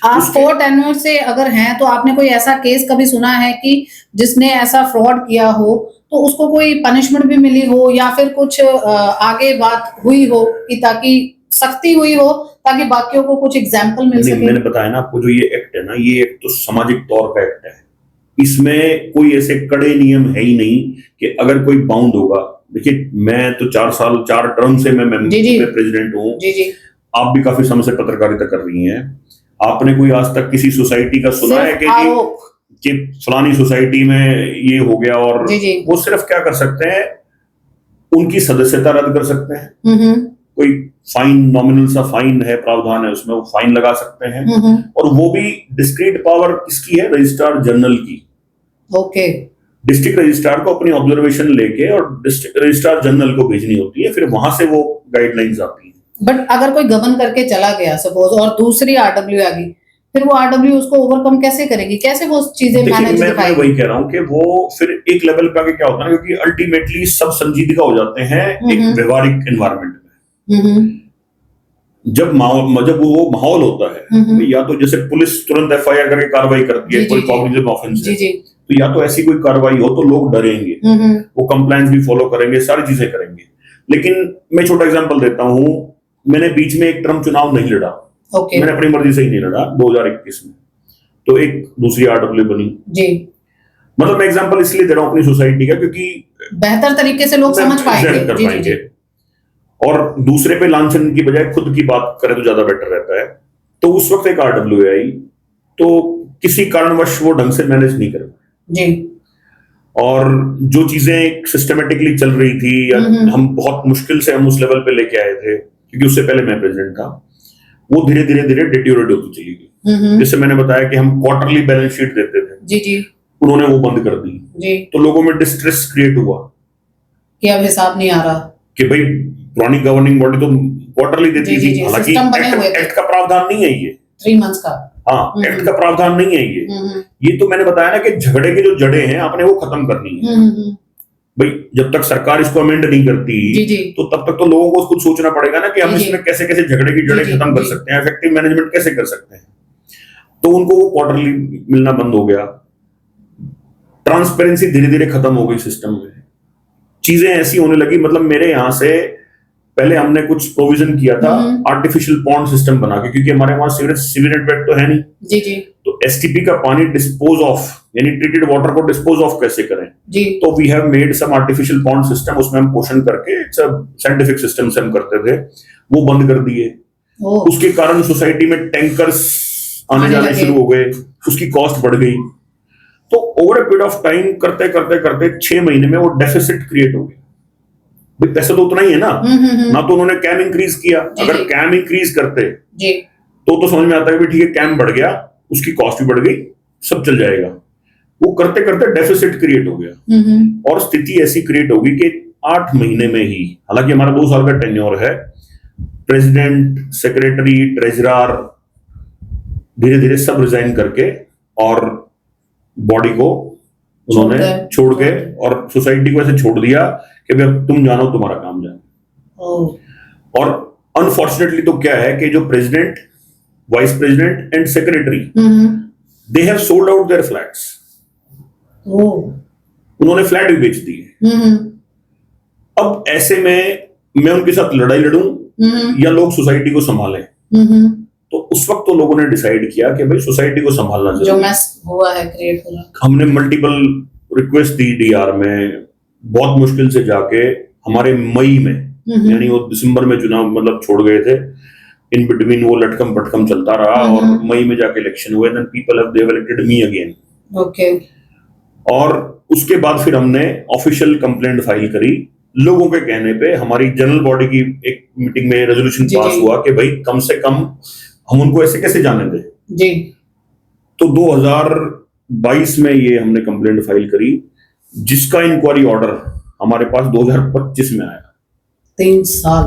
A: आप कोर्ट एनवर से अगर हैं तो आपने कोई ऐसा केस कभी सुना है कि जिसने ऐसा फ्रॉड किया हो तो उसको कोई पनिशमेंट भी मिली हो, या फिर कुछ आगे बात हुई हो कि ताकि सख्ती हुई हो ताकि बाकियों को कुछ एग्जाम्पल मिल सके?
B: मैंने बताया ना आपको, जो ये एक्ट है ना, ये एक तो सामाजिक तौर का एक्ट है। इसमें कोई ऐसे कड़े नियम है ही नहीं कि अगर कोई बाउंड होगा। देखिए, मैं तो 4 टर्म से मैं प्रेसिडेंट हूँ।
A: जी जी।
B: आप भी काफी समय से पत्रकारिता कर रही हैं। आपने कोई आज तक किसी सोसाइटी का सुना है कि फलानी सोसाइटी में ये हो गया? और
A: जी जी।
B: वो सिर्फ क्या कर सकते हैं, उनकी सदस्यता रद्द कर सकते हैं। कोई फाइन, नॉमिनल सा फाइन है, प्रावधान है उसमें, वो फाइन लगा सकते हैं। और वो भी डिस्क्रीट पावर किसकी है? रजिस्ट्रार जनरल की।
A: ओके।
B: डिस्ट्रिक्ट रजिस्ट्रार को अपनी ऑब्जर्वेशन लेके और डिस्ट्रिक्ट रजिस्ट्रार जनरल को भेजनी होती है, फिर वहां से वो गाइडलाइंस आती है।
A: बट अगर कोई गबन करके चला गया सपोज, और दूसरी आरडब्ल्यू आ गई, फिर वो आरडब्ल्यू उसको ओवरकम कैसे करेगी? कैसे वो चीजें मैनेज
B: मैं वही कह रहा हूँ कि वो फिर एक लेवल पे आके क्या होता है ना, क्योंकि अल्टीमेटली सब संजीदगा हो जाते हैं एक व्यवहारिक एनवायरनमेंट में। जब वो माहौल होता है, या तो जैसे पुलिस तुरंत एफआईआर करके कार्रवाई करती है, कोई कॉग्निजेबल ऑफेंस है, तो या तो ऐसी कोई कार्रवाई हो तो लोग डरेंगे, वो कंप्लायंस भी फॉलो करेंगे, सारी चीजें करेंगे। लेकिन मैं छोटा एग्जांपल देता हूँ, मैंने बीच में एक टर्म चुनाव नहीं लड़ा। मैंने अपनी मर्जी से ही नहीं लड़ा 2021 में, तो एक दूसरी आरडब्ल्यू बनी जी। मतलब मैं एग्जांपल इसलिए दे रहा हूँ अपनी सोसाइटी का, क्योंकि
A: बेहतर तरीके से लोग समझ पाएंगे।
B: और दूसरे पे लांछन की बजाय खुद की बात करें तो ज्यादा बेटर रहता है। तो उस वक्त एक आरडब्ल्यू आई, तो किसी कारणवश वो ढंग से मैनेज नहीं कर पाए जी। और जो चीजें सिस्टमेटिकली चल रही थी, या हम बहुत मुश्किल से हम उस लेवल पे लेके आए थे, क्योंकि उससे पहले मैं प्रेसिडेंट था, वो धीरे धीरे धीरे डिटेरियोरेट होती चली गई। जैसे मैंने बताया कि हम क्वार्टरली बैलेंस शीट देते थे जी जी, उन्होंने वो बंद कर दी जी। तो लोगों में डिस्ट्रेस क्रिएट हुआ कि अब हिसाब नहीं आ रहा, कि भाई पुरानी गवर्निंग बॉडी तो क्वार्टरली देती थी, हालांकि एक्ट का प्रावधान नहीं है ये, 3 मंथ्स का। हाँ, एक्ट का प्रावधान नहीं है ये तो मैंने बताया ना कि झगड़े की जो जड़ें हैं आपने वो खत्म करनी है। भाई जब तक सरकार इसको अमेंड नहीं करती तो तब तक तो लोगों को खुद सोचना पड़ेगा ना कि हम इसमें कैसे कैसे झगड़े की जड़ें खत्म कर सकते हैं, इफेक्टिव मैनेजमेंट कैसे कर सकते हैं। तो उनको वो क्वार्टरली मिलना बंद हो गया, ट्रांसपेरेंसी धीरे धीरे खत्म हो गई सिस्टम में, चीजें ऐसी होने लगी। मतलब मेरे यहाँ से पहले हमने कुछ प्रोविजन किया था आर्टिफिशियल पॉन्ड सिस्टम बना के, क्योंकि हमारे वहां सीवरेज नेटवर्क तो है नहीं जी जी। तो एसटीपी का पानी डिस्पोज ऑफ, यानी ट्रीटेड वाटर को डिस्पोज ऑफ कैसे करें जी। तो we have made some artificial pond system, उसमें हम पोषण करके साइंटिफिक सिस्टम से हम करते थे, वो बंद कर दिए। उसके कारण सोसाइटी में टैंकर्स आने जाने शुरू हो गए, उसकी कॉस्ट बढ़ गई। तो over A period of time करते करते करते 6 महीने में वो डेफिसिट क्रिएट हो गया। पैसा तो उतना ही है ना, ना तो उन्होंने कैम इंक्रीज किया। अगर कैम इंक्रीज करते जी तो समझ में आता है कि ठीक है कैम बढ़ गया, उसकी कॉस्ट भी बढ़ गई, सब चल जाएगा। वो करते करते डेफिसिट क्रिएट हो गया, और स्थिति ऐसी क्रिएट होगी कि 8 महीने में ही, हालांकि हमारा 2 साल का टेन्योर है, प्रेसिडेंट, सेक्रेटरी, ट्रेजरर धीरे धीरे सब रिजाइन करके और बॉडी को उन्होंने छोड़ के और सोसाइटी को ऐसे छोड़ दिया कि भाई अब तुम जानो, तुम्हारा काम जानो। और अनफॉर्चुनेटली तो क्या है कि जो president, vice president and secretary, they have sold out their flats. उन्होंने फ्लैट भी बेच दिए। अब ऐसे में मैं उनके साथ लड़ाई लड़ूं या लोग सोसाइटी को संभालें? तो उस वक्त तो लोगों ने डिसाइड किया कि भाई सोसाइटी को संभालना चाहिए। जो मैस हुआ है क्रिएट हुआ, हमने मल्टीपल रिक्वेस्ट दी डीआर में, बहुत मुश्किल से जाके हमारे मई में, यानी वो दिसंबर में चुनाव मतलब छोड़ गए थे, इन बिटवीन वो लटकम पटकम चलता रहा, और मई में जाके इलेक्शन हुए, then people have they elected me again. Okay. और उसके बाद फिर हमने ऑफिशियल कंप्लेंट फाइल करी लोगों के कहने पे। हमारी जनरल बॉडी की एक मीटिंग में रेजोल्यूशन पास हुआ कि भाई कम से कम हम उनको ऐसे कैसे जाने दें जी। तो 2022 में ये हमने कंप्लेंट फाइल करी, जिसका इंक्वायरी ऑर्डर हमारे पास 2025 में आया। 3 साल।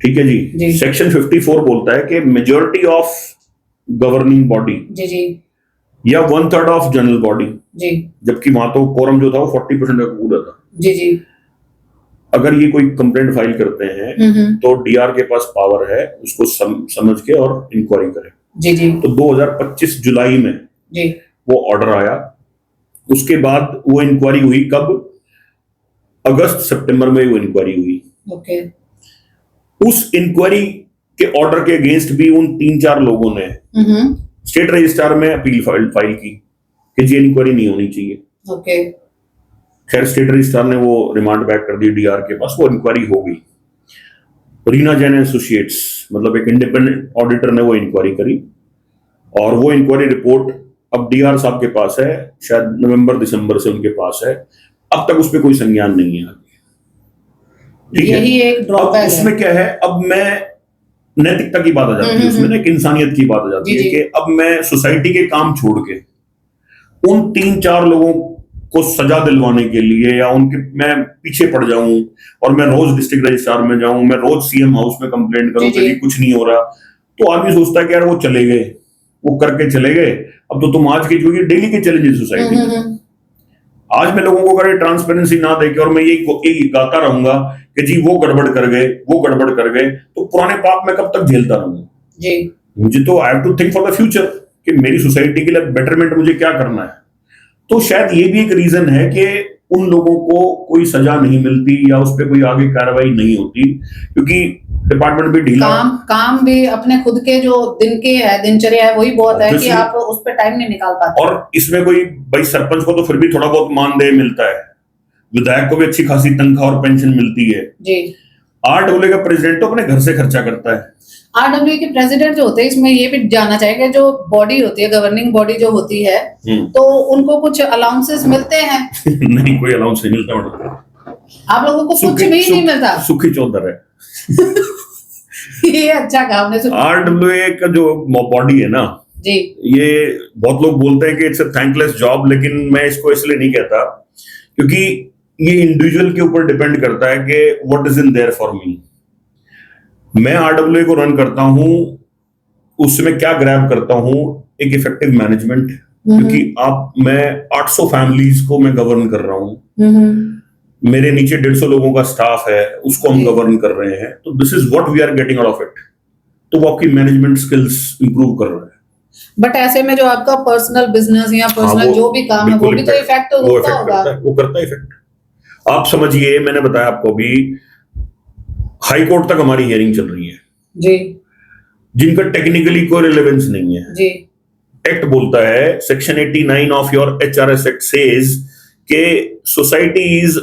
B: ठीक है जी। सेक्शन 54 बोलता है कि मेजॉरिटी ऑफ गवर्निंग बॉडी जी जी, या 1/3 ऑफ जनरल बॉडी जी, जबकि वहां तो कोरम जो था वो 40% का पूरा था जी जी। अगर ये कोई कंप्लेंट फाइल करते हैं तो डीआर के पास पावर है उसको समझ के और इंक्वायरी करे जी जी। तो 2025 जुलाई में जी वो ऑर्डर आया। उसके बाद वो इंक्वायरी हुई कब? अगस्त सितंबर में वो इंक्वायरी हुई। ओके। उस इंक्वायरी के ऑर्डर के अगेंस्ट भी उन 3-4 लोगों ने स्टेट रजिस्ट्रार में अपील फाइल की कि जी इंक्वायरी नहीं होनी चाहिए।
A: ओके।
B: खैर स्टेट रजिस्ट्रार ने वो रिमांड बैक कर दी डीआर के पास, वो इंक्वायरी हो गई। रीना जैन एसोसिएट्स मतलब एक इंडिपेंडेंट ऑडिटर ने वो इंक्वायरी करी और वो इंक्वायरी रिपोर्ट अब डीआर साहब के पास है, शायद नवंबर दिसंबर से उनके पास है। अब तक उस पर कोई संज्ञान नहीं है। ठीक है,
A: यही एक
B: अब
A: ड्रॉबैक
B: उसमें
A: है।
B: क्या है, अब मैं नैतिकता की बात आ जाती है उसमें ना, एक इंसानियत की बात आ जाती है
A: जी,
B: कि अब मैं सोसाइटी के काम छोड़ के उन 3-4 लोगों को सजा दिलवाने के लिए या उनके मैं पीछे पड़ जाऊं और मैं रोज डिस्ट्रिक्ट रजिस्ट्रार में जाऊं, मैं रोज सीएम हाउस में कंप्लेंट करूं
A: जी,
B: कि
A: जी।
B: जी कुछ नहीं हो रहा, तो आदमी सोचता है कि यार वो चले गए, वो करके चले गए, अब तो तुम आज के जो ये डेली के चैलेंजेस सोसाइटी में, आज मैं लोगों को अगर ट्रांसपेरेंसी ना देके और मैं यही गाता रहूंगा कि जी वो गड़बड़ कर गए, वो गड़बड़ कर गए, तो पुराने पाप मैं कब तक झेलता रहूंगा।
A: जी।
B: मुझे तो I have to think for the future कि मेरी सोसाइटी के लिए बेटरमेंट मुझे क्या करना है। तो शायद ये भी एक रीजन है कि उन लोगों को कोई सजा नहीं मिलती या उस पर कोई आगे कार्रवाई नहीं होती, क्योंकि डिपार्टमेंट भी ढीला है।
A: काम भी अपने खुद के जो दिन के है, दिनचर्या है, वही बहुत है कि
B: Obviously।
A: आप उस पर टाइम नहीं निकाल पाते।
B: और इसमें कोई भाई सरपंच को तो फिर भी थोड़ा बहुत मानदेय मिलता है, विधायक को भी अच्छी खासी तनख्वाह और पेंशन मिलती है।
A: जी।
B: आरडब्ल्यू का प्रेसिडेंट तो अपने घर से खर्चा करता है।
A: आरडब्ल्यू के प्रेसिडेंट जो होते हैं, इसमें ये भी जानना चाहिए जो बॉडी होती है, गवर्निंग बॉडी जो होती है, तो उनको कुछ अलाउंसेस मिलते हैं?
B: नहीं, कोई अलाउंस नहीं मिलता मैडम।
A: आप लोगों को कुछ भी नहीं मिलता?
B: सुखी चौधर है।
A: ये अच्छा कहा आपने।
B: आरडब्ल्यू का जो बॉडी है ना
A: जी,
B: ये बहुत लोग बोलते हैं कि इट्स अ थैंकलेस जॉब, लेकिन मैं इसको इसलिए नहीं कहता क्योंकि ये इंडिविजुअल के ऊपर डिपेंड करता है कि what is in their for me. मैं आरडब्ल्यू को रन करता हूं, उसमें क्या ग्रैब करता हूं, एक इफेक्टिव मैनेजमेंट, क्योंकि मैं 800 फैमिलीज को मैं गवर्न कर रहा हूं, मेरे नीचे 150 लोगों का स्टाफ है, उसको हम गवर्न कर रहे हैं, तो this is what we are getting out of it. तो वो आपकी मैनेजमेंट स्किल्स इंप्रूव कर रहा है।
A: बट ऐसे में जो आपका पर्सनल बिजनेस या पर्सनल जो भी काम है, वो भी तो इफेक्ट होता होगा।
B: वो करता है इफेक्ट। आप समझिए, मैंने बताया आपको भी, हाई कोर्ट तक हमारी हियरिंग चल रही है
A: जी,
B: जिनका टेक्निकली कोई रिलेवेंस नहीं है
A: जी।
B: एक्ट बोलता है, section 89 of your HRs act says के सोसाइटी इज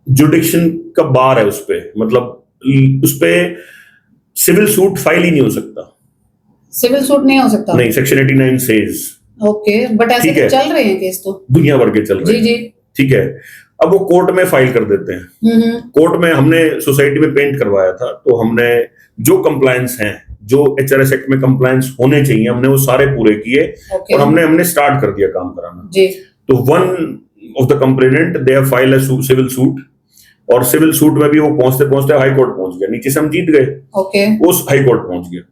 B: जुडिक्शन का बार है, उस पे मतलब उस पे सिविल सूट फाइल ही नहीं हो सकता।
A: सिविल सूट नहीं हो सकता?
B: नहीं, सेक्शन 89 सेज।
A: ओके, बट ऐसे तो चल रहे हैं केस, तो
B: दुनिया भर के चल रहे
A: हैं। जी,
B: हैं। ठीक है, अब वो कोर्ट में फाइल कर देते हैं। कोर्ट में हमने सोसाइटी में पेंट करवाया था, तो हमने जो कंप्लायंस हैं, जो एचआरएस एक्ट में कंप्लायंस होने चाहिए, हमने वो सारे पूरे किए और हमने स्टार्ट कर दिया काम कराना
A: जी।
B: तो one of the complainant they have filed a civil suit, और सिविल सूट में भी वो पहुंचते पहुंचते हाई कोर्ट पहुंच गया, नीचे से हम जीत गए,
A: ओके,
B: उस हाई कोर्ट पहुंच गया।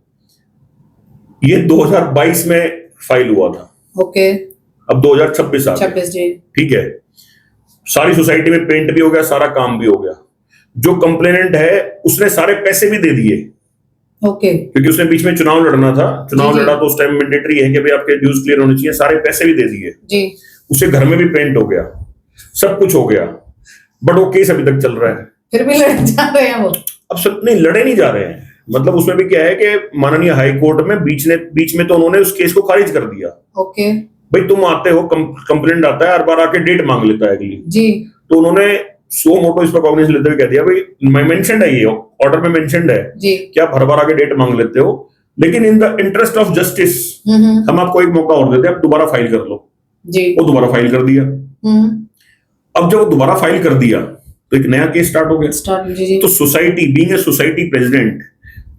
B: ये 2022 में फाइल हुआ था,
A: ओके,
B: अब 2026 आ गया।
A: 26 जी।
B: ठीक है, सारी सोसाइटी में पेंट भी हो गया, सारा काम भी हो गया। जो कंप्लेनेंट है उसने सारे पैसे भी दे दिए,
A: ओके,
B: क्योंकि उसने बीच में चुनाव लड़ना था, चुनाव लड़ा तो उस टाइम मैंडेटरी है कि भाई आपके ड्यूज क्लियर होने चाहिए, सारे पैसे भी दे दिए
A: जी।
B: उसे, घर में भी पेंट हो गया, सब कुछ हो गया, बट वो केस अभी तक चल रहा है।
A: फिर भी लड़ जा रहे हैं वो। अब
B: सब नहीं, लड़े नहीं जा रहे हैं, मतलब उसमें भी क्या है कि माननीय हाई कोर्ट में बीच में तो उन्होंने उस केस को खारिज कर दिया।
A: ओके,
B: भाई तुम आते हो, कंप्लेंट आता है, हर बार आके डेट मांग लेता है अगली
A: जी,
B: तो उन्होंने सो मोटो इस पर कॉग्निज लेते हुए कह दिया, भाई मैं मेंशन्ड है, ये ऑर्डर में मेंशन्ड है
A: जी,
B: कि आप हर बार आके डेट मांग लेते हो, लेकिन इन द इंटरेस्ट ऑफ जस्टिस हम आपको एक मौका और देते हैं, आप दोबारा फाइल कर लो
A: जी।
B: वो दोबारा फाइल कर दिया। अब जब वो दोबारा फाइल कर दिया तो एक नया केस स्टार्ट हो गया।
A: जी।
B: तो society, being a society president,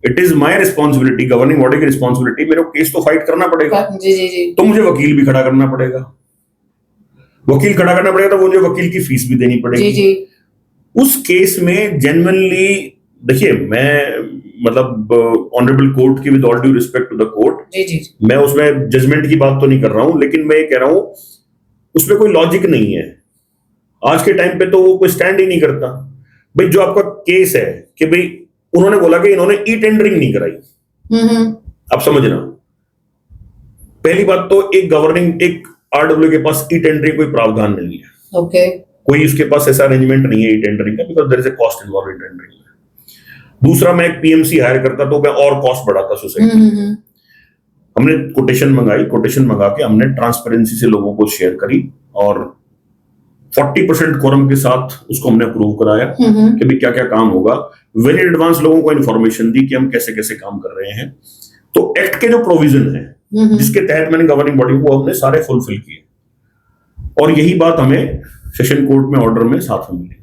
B: it is my responsibility, governing body की रिस्पॉन्सिबिलिटी, मेरे को केस तो फाइट करना पड़ेगा।
A: जी, जी, जी।
B: तो मुझे वकील भी खड़ा करना पड़ेगा, वकील खड़ा करना पड़ेगा, तो मुझे वकील की फीस भी देनी पड़ेगी।
A: जी, जी।
B: उस केस में जेन्युइनली देखिए, मैं मतलब ऑनरेबल कोर्ट की, with all due respect to the court,
A: जी, जी,
B: मैं उसमें जजमेंट की बात तो नहीं कर रहा हूं, लेकिन मैं ये कह रहा हूं उसमें कोई लॉजिक नहीं है। आज के टाइम पे तो वो कोई स्टैंड ही नहीं करता। भाई जो आपका केस है कि भाई उन्होंने बोला कि इन्होंने ई टेंडरिंग नहीं कराई, आप समझना, पहली बात तो एक आरडब्ल्यू के पास ई टेंडरिंग कोई प्रावधान नहीं है।
A: ओके,
B: कोई उसके पास ऐसा अरेंजमेंट नहीं है ई टेंडरिंग का, because there is a cost involve in tendering में। दूसरा, मैं एक पीएमसी हायर करता तो मैं और कॉस्ट बढ़ाता सोसाइटी। हमने कोटेशन मंगा के हमने ट्रांसपेरेंसी से लोगों को शेयर करी और 40% क्वोरम के साथ उसको हमने अप्रूव कराया कि भी क्या क्या काम होगा। वेरी एडवांस लोगों को इन्फॉर्मेशन दी कि हम कैसे कैसे काम कर रहे हैं। तो एक्ट के जो प्रोविजन है जिसके तहत मैंने गवर्निंग बॉडी को हमने सारे फुलफिल किए और यही बात हमें सेशन कोर्ट में ऑर्डर में साथ में मिली।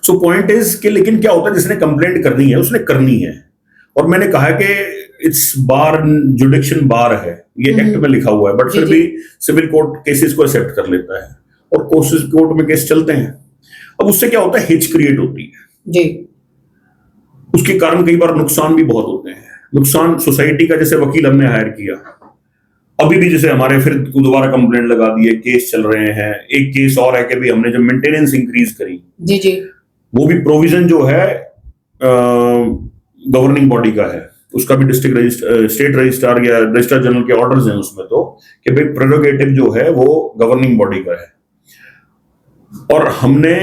B: सो पॉइंट इज कि लेकिन क्या होता है, जिसने कंप्लेंट करनी है उसने करनी है। और मैंने कहा कि इट्स बार जुडिक्शन बार है, ये एक्ट में लिखा हुआ है, बट फिर भी सिविल कोर्ट केसेस को एक्सेप्ट कर लेता है और कोर्ट में केस चलते हैं। अब उससे क्या होता है, हिच क्रिएट होती है जी। उसके कारण कई बार नुकसान भी बहुत होते हैं। नुकसान सोसाइटी का, जैसे वकील हमने हायर किया, अभी भी जैसे हमारे फिर दोबारा कंप्लेंट लगा दी है, केस चल रहे हैं। एक केस और है कि भी हमने जब मेंटेनेंस इंक्रीज करी जी जी, वो भी प्रोविजन जो है गवर्निंग बॉडी का है, उसका भी स्टेट रजिस्ट्रार या रजिस्ट्रार जनरल के ऑर्डर्स हैं उसमें, तो कि भाई प्रेरोगेटिव जो है वो गवर्निंग बॉडी का है। और हमने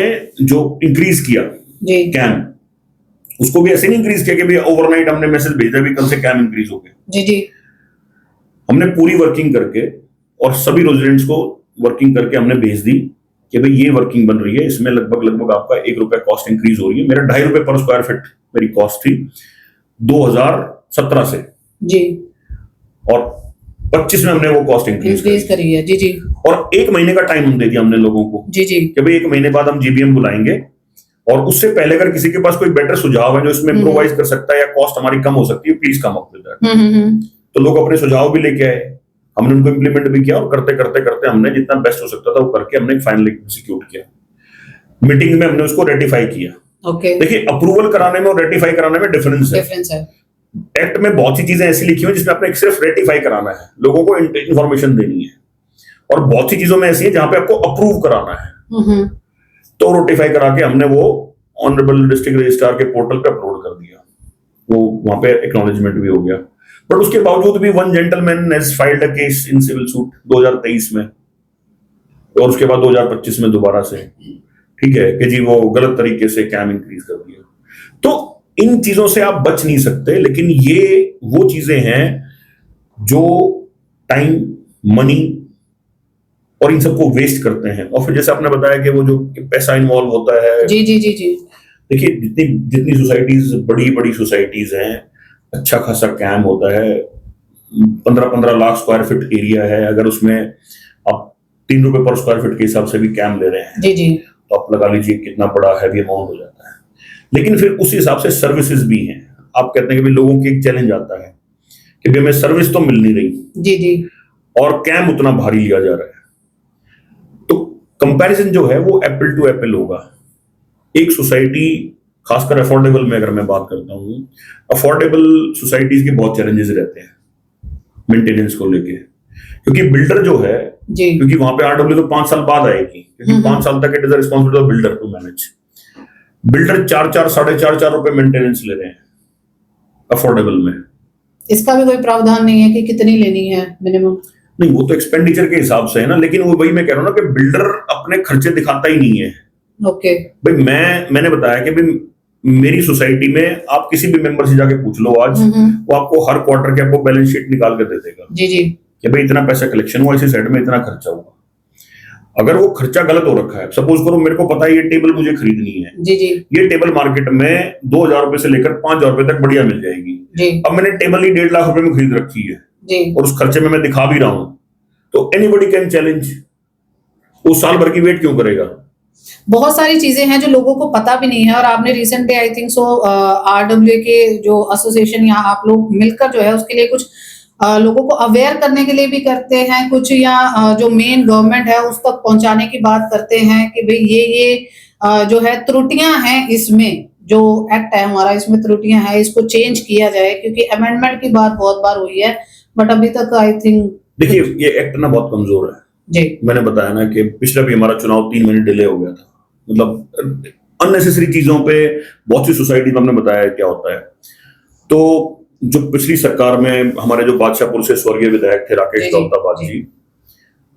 B: जो इंक्रीज किया कैम, उसको भी ऐसे नहीं इंक्रीज किया कि भाई ओवरनाइट हमने मैसेज भेजा भी कल से कैम इंक्रीज हो गया जी जी। हमने पूरी वर्किंग करके और सभी रेजिडेंट्स को वर्किंग करके हमने भेज दी कि भाई ये वर्किंग बन रही है, इसमें लगभग आपका ₹1 कॉस्ट इंक्रीज हो रही है। मेरा ₹2.5 पर स्क्वायर फीट मेरी कॉस्ट थी 2017 से जी, और 25 में हमने वो कॉस्ट इंक्रीज करी है जी जी। और 1 महीने का टाइम हम दे दिया हमने लोगों को जी जी कि भाई 1 महीने बाद हम जीबीएम बुलाएंगे और उससे पहले अगर किसी के पास कोई बेटर सुझाव है जो इसमें इम्प्रोवाइज कर सकता है या कॉस्ट हमारी कम हो सकती है, please come up with that. तो लोग अपने सुझाव भी लेके आए, हमने उनको इम्प्लीमेंट भी किया और करते हमने जितना बेस्ट हो सकता था वो करके हमने फाइनल एग्जीक्यूट किया। मीटिंग में हमने उसको रेटिफाई किया। ओके, देखिए अप्रूवल कराने में और रेटिफाई कराने में डिफरेंस है। एक्ट में बहुत सी चीजें ऐसी लिखी हुई जिसमें आपने सिर्फ रेटिफाई कराना है, लोगों को इंफॉर्मेशन देनी है, और बहुत सी चीजों में ऐसी है जहां पे आपको अप्रूव कराना है। तो रेटिफाई करा के हमने वो ऑनरेबल डिस्ट्रिक्ट रजिस्ट्रार के पोर्टल पे अपलोड कर दिया, वो वहां पे एक्नॉलेजमेंट भी हो गया। बट उसके बावजूद भी one gentleman has filed a case in civil suit 2023 में और उसके बाद 2025 में दोबारा से, ठीक है, कि जी वो गलत तरीके से कैम इंक्रीज कर दिया। तो इन चीजों से आप बच नहीं सकते, लेकिन ये वो चीजें हैं जो टाइम, मनी और इन सबको वेस्ट करते हैं। और फिर जैसे आपने बताया कि वो जो पैसा इन्वॉल्व होता है जी जी जी जी, देखिए जितनी सोसाइटीज, बड़ी सोसाइटीज हैं, अच्छा खासा कैम होता है, 15-15 लाख स्क्वायर फीट एरिया है, अगर उसमें आप ₹3 पर स्क्वायर फीट के हिसाब से भी कैम ले रहे हैं जी जी, तो आप लगा लीजिए कितना बड़ा हैवी अमाउंट हो जाता है। लेकिन फिर उस हिसाब से सर्विसेज भी हैं। आप कहते हैं कि लोगों की एक चैलेंज आता है कि भी हमें सर्विस तो मिल नहीं रही जी जी, और कैम उतना भारी लिया जा रहा है। तो कंपैरिजन जो है वो एप्पल टू एप्पल होगा। एक सोसाइटी, खासकर अफोर्डेबल में अगर मैं बात करता हूँ, अफोर्डेबल सोसाइटीज के बहुत चैलेंजेस रहते हैं मेंटेनेंस को लेके, क्योंकि बिल्डर जो है जी, क्योंकि वहां पे आरडब्ल्यू तो 5 साल बाद आएगी, क्योंकि 5 साल तक it is responsibility of builder to manage. Builder 4-4, ₹4.5 maintenance ले रहे हैं अफोर्डेबल में। इसका भी कोई प्रावधान नहीं है कि कितनी लेनी है मिनिमम? नहीं, वो तो एक्सपेंडिचर के हिसाब से है ना, लेकिन वो वही मैं कह रहा हूँ ना कि बिल्डर अपने खर्चे दिखाता ही नहीं है। ओके भाई, मैंने बताया कि भाई मेरी सोसाइटी में आप किसी भी मेंबर से जाके पूछ लो आज, वो आपको हर क्वार्टर के आपको बैलेंस शीट निकाल कर दे देगा जी जी, कि भाई इतना पैसा कलेक्शन हुआ, इसी साइड में इतना खर्चा हुआ। अगर वो खर्चा गलत हो रखा है, सपोज करो मेरे को पता है ये टेबल मुझे खरीदनी है जी जी, ये टेबल मार्केट में ₹2,000 से लेकर ₹5,000 तक बढ़िया मिल जाएगी जी, अब मैंने टेबल ही ₹1.5 लाख में खरीद रखी है जी, और उस खर्चे में मैं दिखा भी रहा हूं, तो एनीबॉडी कैन चैलेंज। वो साल भर की वेट क्यों करेगा? बहुत सारी चीजें हैं जो लोगों को पता भी नहीं है। और आपने recently I think so RWA के जो एसोसिएशन यहाँ आप लोग मिलकर जो है उसके लिए कुछ लोगों को अवेयर करने के लिए भी करते हैं कुछ, या जो मेन गवर्नमेंट है उस तक पहुंचाने की बात करते हैं कि भाई ये जो है त्रुटियां हैं, इसमें जो एक्ट है हमारा इसमें त्रुटियां हैं, इसको चेंज किया जाए, क्योंकि अमेंडमेंट की बात बहुत बार हुई है बट अभी तक आई थिंक, देखिए ये एक्ट ना बहुत कमजोर है जी। मैंने बताया ना कि पिछला भी हमारा चुनाव 3 महीने डिले हो गया था, मतलब अननेसेसरी चीजों पे बहुत सी सोसाइटी में हमने बताया क्या होता है। तो जो पिछली सरकार में हमारे जो बादशाहपुर से स्वर्गीय विधायक थे राकेश दौलताबाद जी,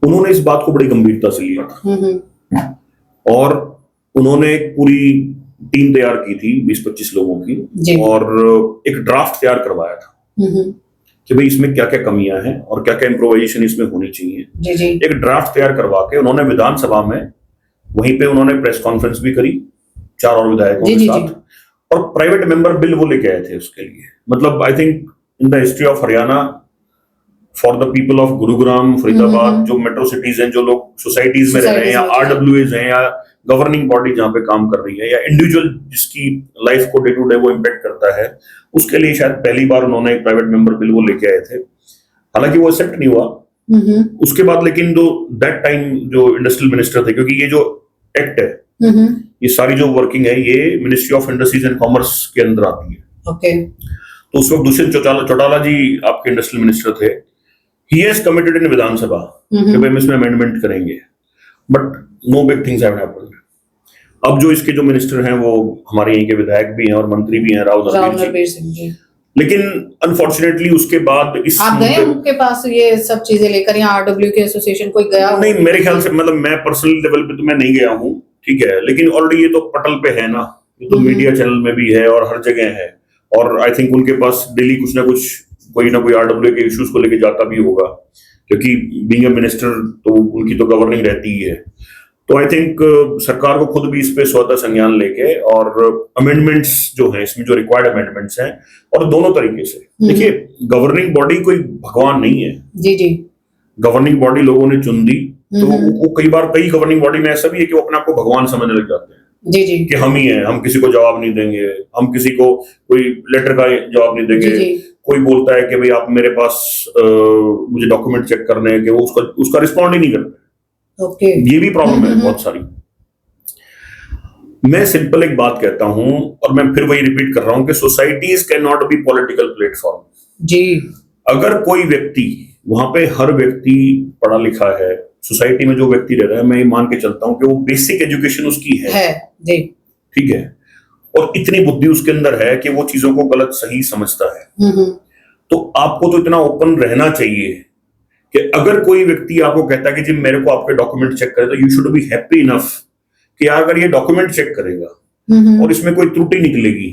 B: उन्होंने इस बात को बड़ी गंभीरता से लिया था और उन्होंने एक पूरी टीम तैयार की थी 20-25 लोगों की, और एक ड्राफ्ट तैयार करवाया था कि भाई इसमें क्या क्या कमियां हैं और क्या क्या इम्प्रोवाइजेशन इसमें होनी चाहिए।
A: जी जी
B: एक ड्राफ्ट तैयार करवा के उन्होंने विधानसभा में वहीं पे उन्होंने प्रेस कॉन्फ्रेंस भी करी 4 और विधायकों
A: जी
B: के
A: जी
B: साथ, और प्राइवेट मेंबर बिल वो लेके आए थे उसके लिए। मतलब I think in the history of Haryana, for the people of Gurugram, Faridabad, जो मेट्रो सिटीज हैं, जो लोग सोसाइटीज में रह रहे हैं, या आरडब्ल्यूएज हैं, या गवर्निंग बॉडी जहां पे काम कर रही है, या इंडिविजुअल जिसकी लाइफ को डे टू डे वो इम्पेक्ट करता है, उसके लिए शायद पहली बार उन्होंने एक प्राइवेट मेंबर बिल वो लेके आए थे। हालांकि वो एक्सेप्ट नहीं हुआ उसके बाद, लेकिन जो दैट टाइम जो इंडस्ट्रियल मिनिस्टर थे, क्योंकि ये जो एक्ट है, ये सारी जो वर्किंग है, ये ministry of industries and commerce के अंदर आती है।
A: ओके।
B: तो उस वक्त दुष्यंत चौटाला जी आपके इंडस्ट्रियल मिनिस्टर थे। ही हैज कमिटेड इन विधानसभा कि भाई हम इसमें अमेंडमेंट करेंगे, but no big things have happened. अब जो इसके जो मिनिस्टर हैं वो हमारे यहीं के विधायक भी हैं और मंत्री भी हैं, राव नरवीर सिंह जी। लेकिन अनफॉर्चुनेटली उसके बाद इस
A: आप गए उनके पास ये सब चीजें लेकर, यहाँ आरडब्ल्यू के एसोसिएशन कोई गया?
B: नहीं, मेरे ख्याल से, मतलब मैं पर्सनल लेवल पे तो मैं नहीं गया हूँ, ठीक है, लेकिन ऑलरेडी ये तो पटल पे है ना, ये तो मीडिया चैनल में भी है और हर जगह है, और आई थिंक उनके पास डेली कुछ ना कुछ कोई ना कोई आरडब्ल्यू के इश्यूज को लेके जाता भी होगा, क्योंकि बीइंग अ मिनिस्टर तो उनकी तो गवर्निंग रहती ही है। तो आई थिंक सरकार को खुद भी इस पे स्वतः संज्ञान लेके और अमेंडमेंट्स जो हैं इसमें, जो रिक्वायर्ड अमेंडमेंट्स हैं, और दोनों तरीके से देखिए, गवर्निंग बॉडी कोई भगवान नहीं है। जी जी। गवर्निंग बॉडी लोगों ने चुन दी, तो वो कई बार कई गवर्निंग बॉडी में ऐसा भी है कि वो अपने आप को भगवान समझने लग जाते हैं। जी जी। कि हम ही हैं, हम किसी को जवाब नहीं देंगे, हम किसी को कोई लेटर का जवाब नहीं देंगे। जी जी। कोई बोलता है कि भाई आप मेरे पास मुझे डॉक्यूमेंट चेक करने हैं, कि वो उसका रिस्पॉन्ड ही नहीं करते। ओके। ये भी प्रॉब्लम है बहुत सारी। मैं सिंपल एक बात कहता हूं, और मैं फिर वही रिपीट कर रहा हूं कि societies can not be political platform. जी। अगर कोई व्यक्ति, वहां पे हर व्यक्ति पढ़ा लिखा है, सोसाइटी में जो व्यक्ति रह रहा है, मैं ये मान के चलता हूं कि वो बेसिक एजुकेशन उसकी है। जी। ठीक है, और इतनी बुद्धि उसके अंदर है कि वो चीजों को गलत सही समझता है। तो आपको तो इतना ओपन रहना चाहिए कि अगर कोई व्यक्ति आपको कहता है कि जी मेरे को आपके डॉक्यूमेंट चेक करे, तो you should be happy enough कि यार अगर ये डॉक्यूमेंट चेक करेगा और इसमें कोई त्रुटि निकलेगी,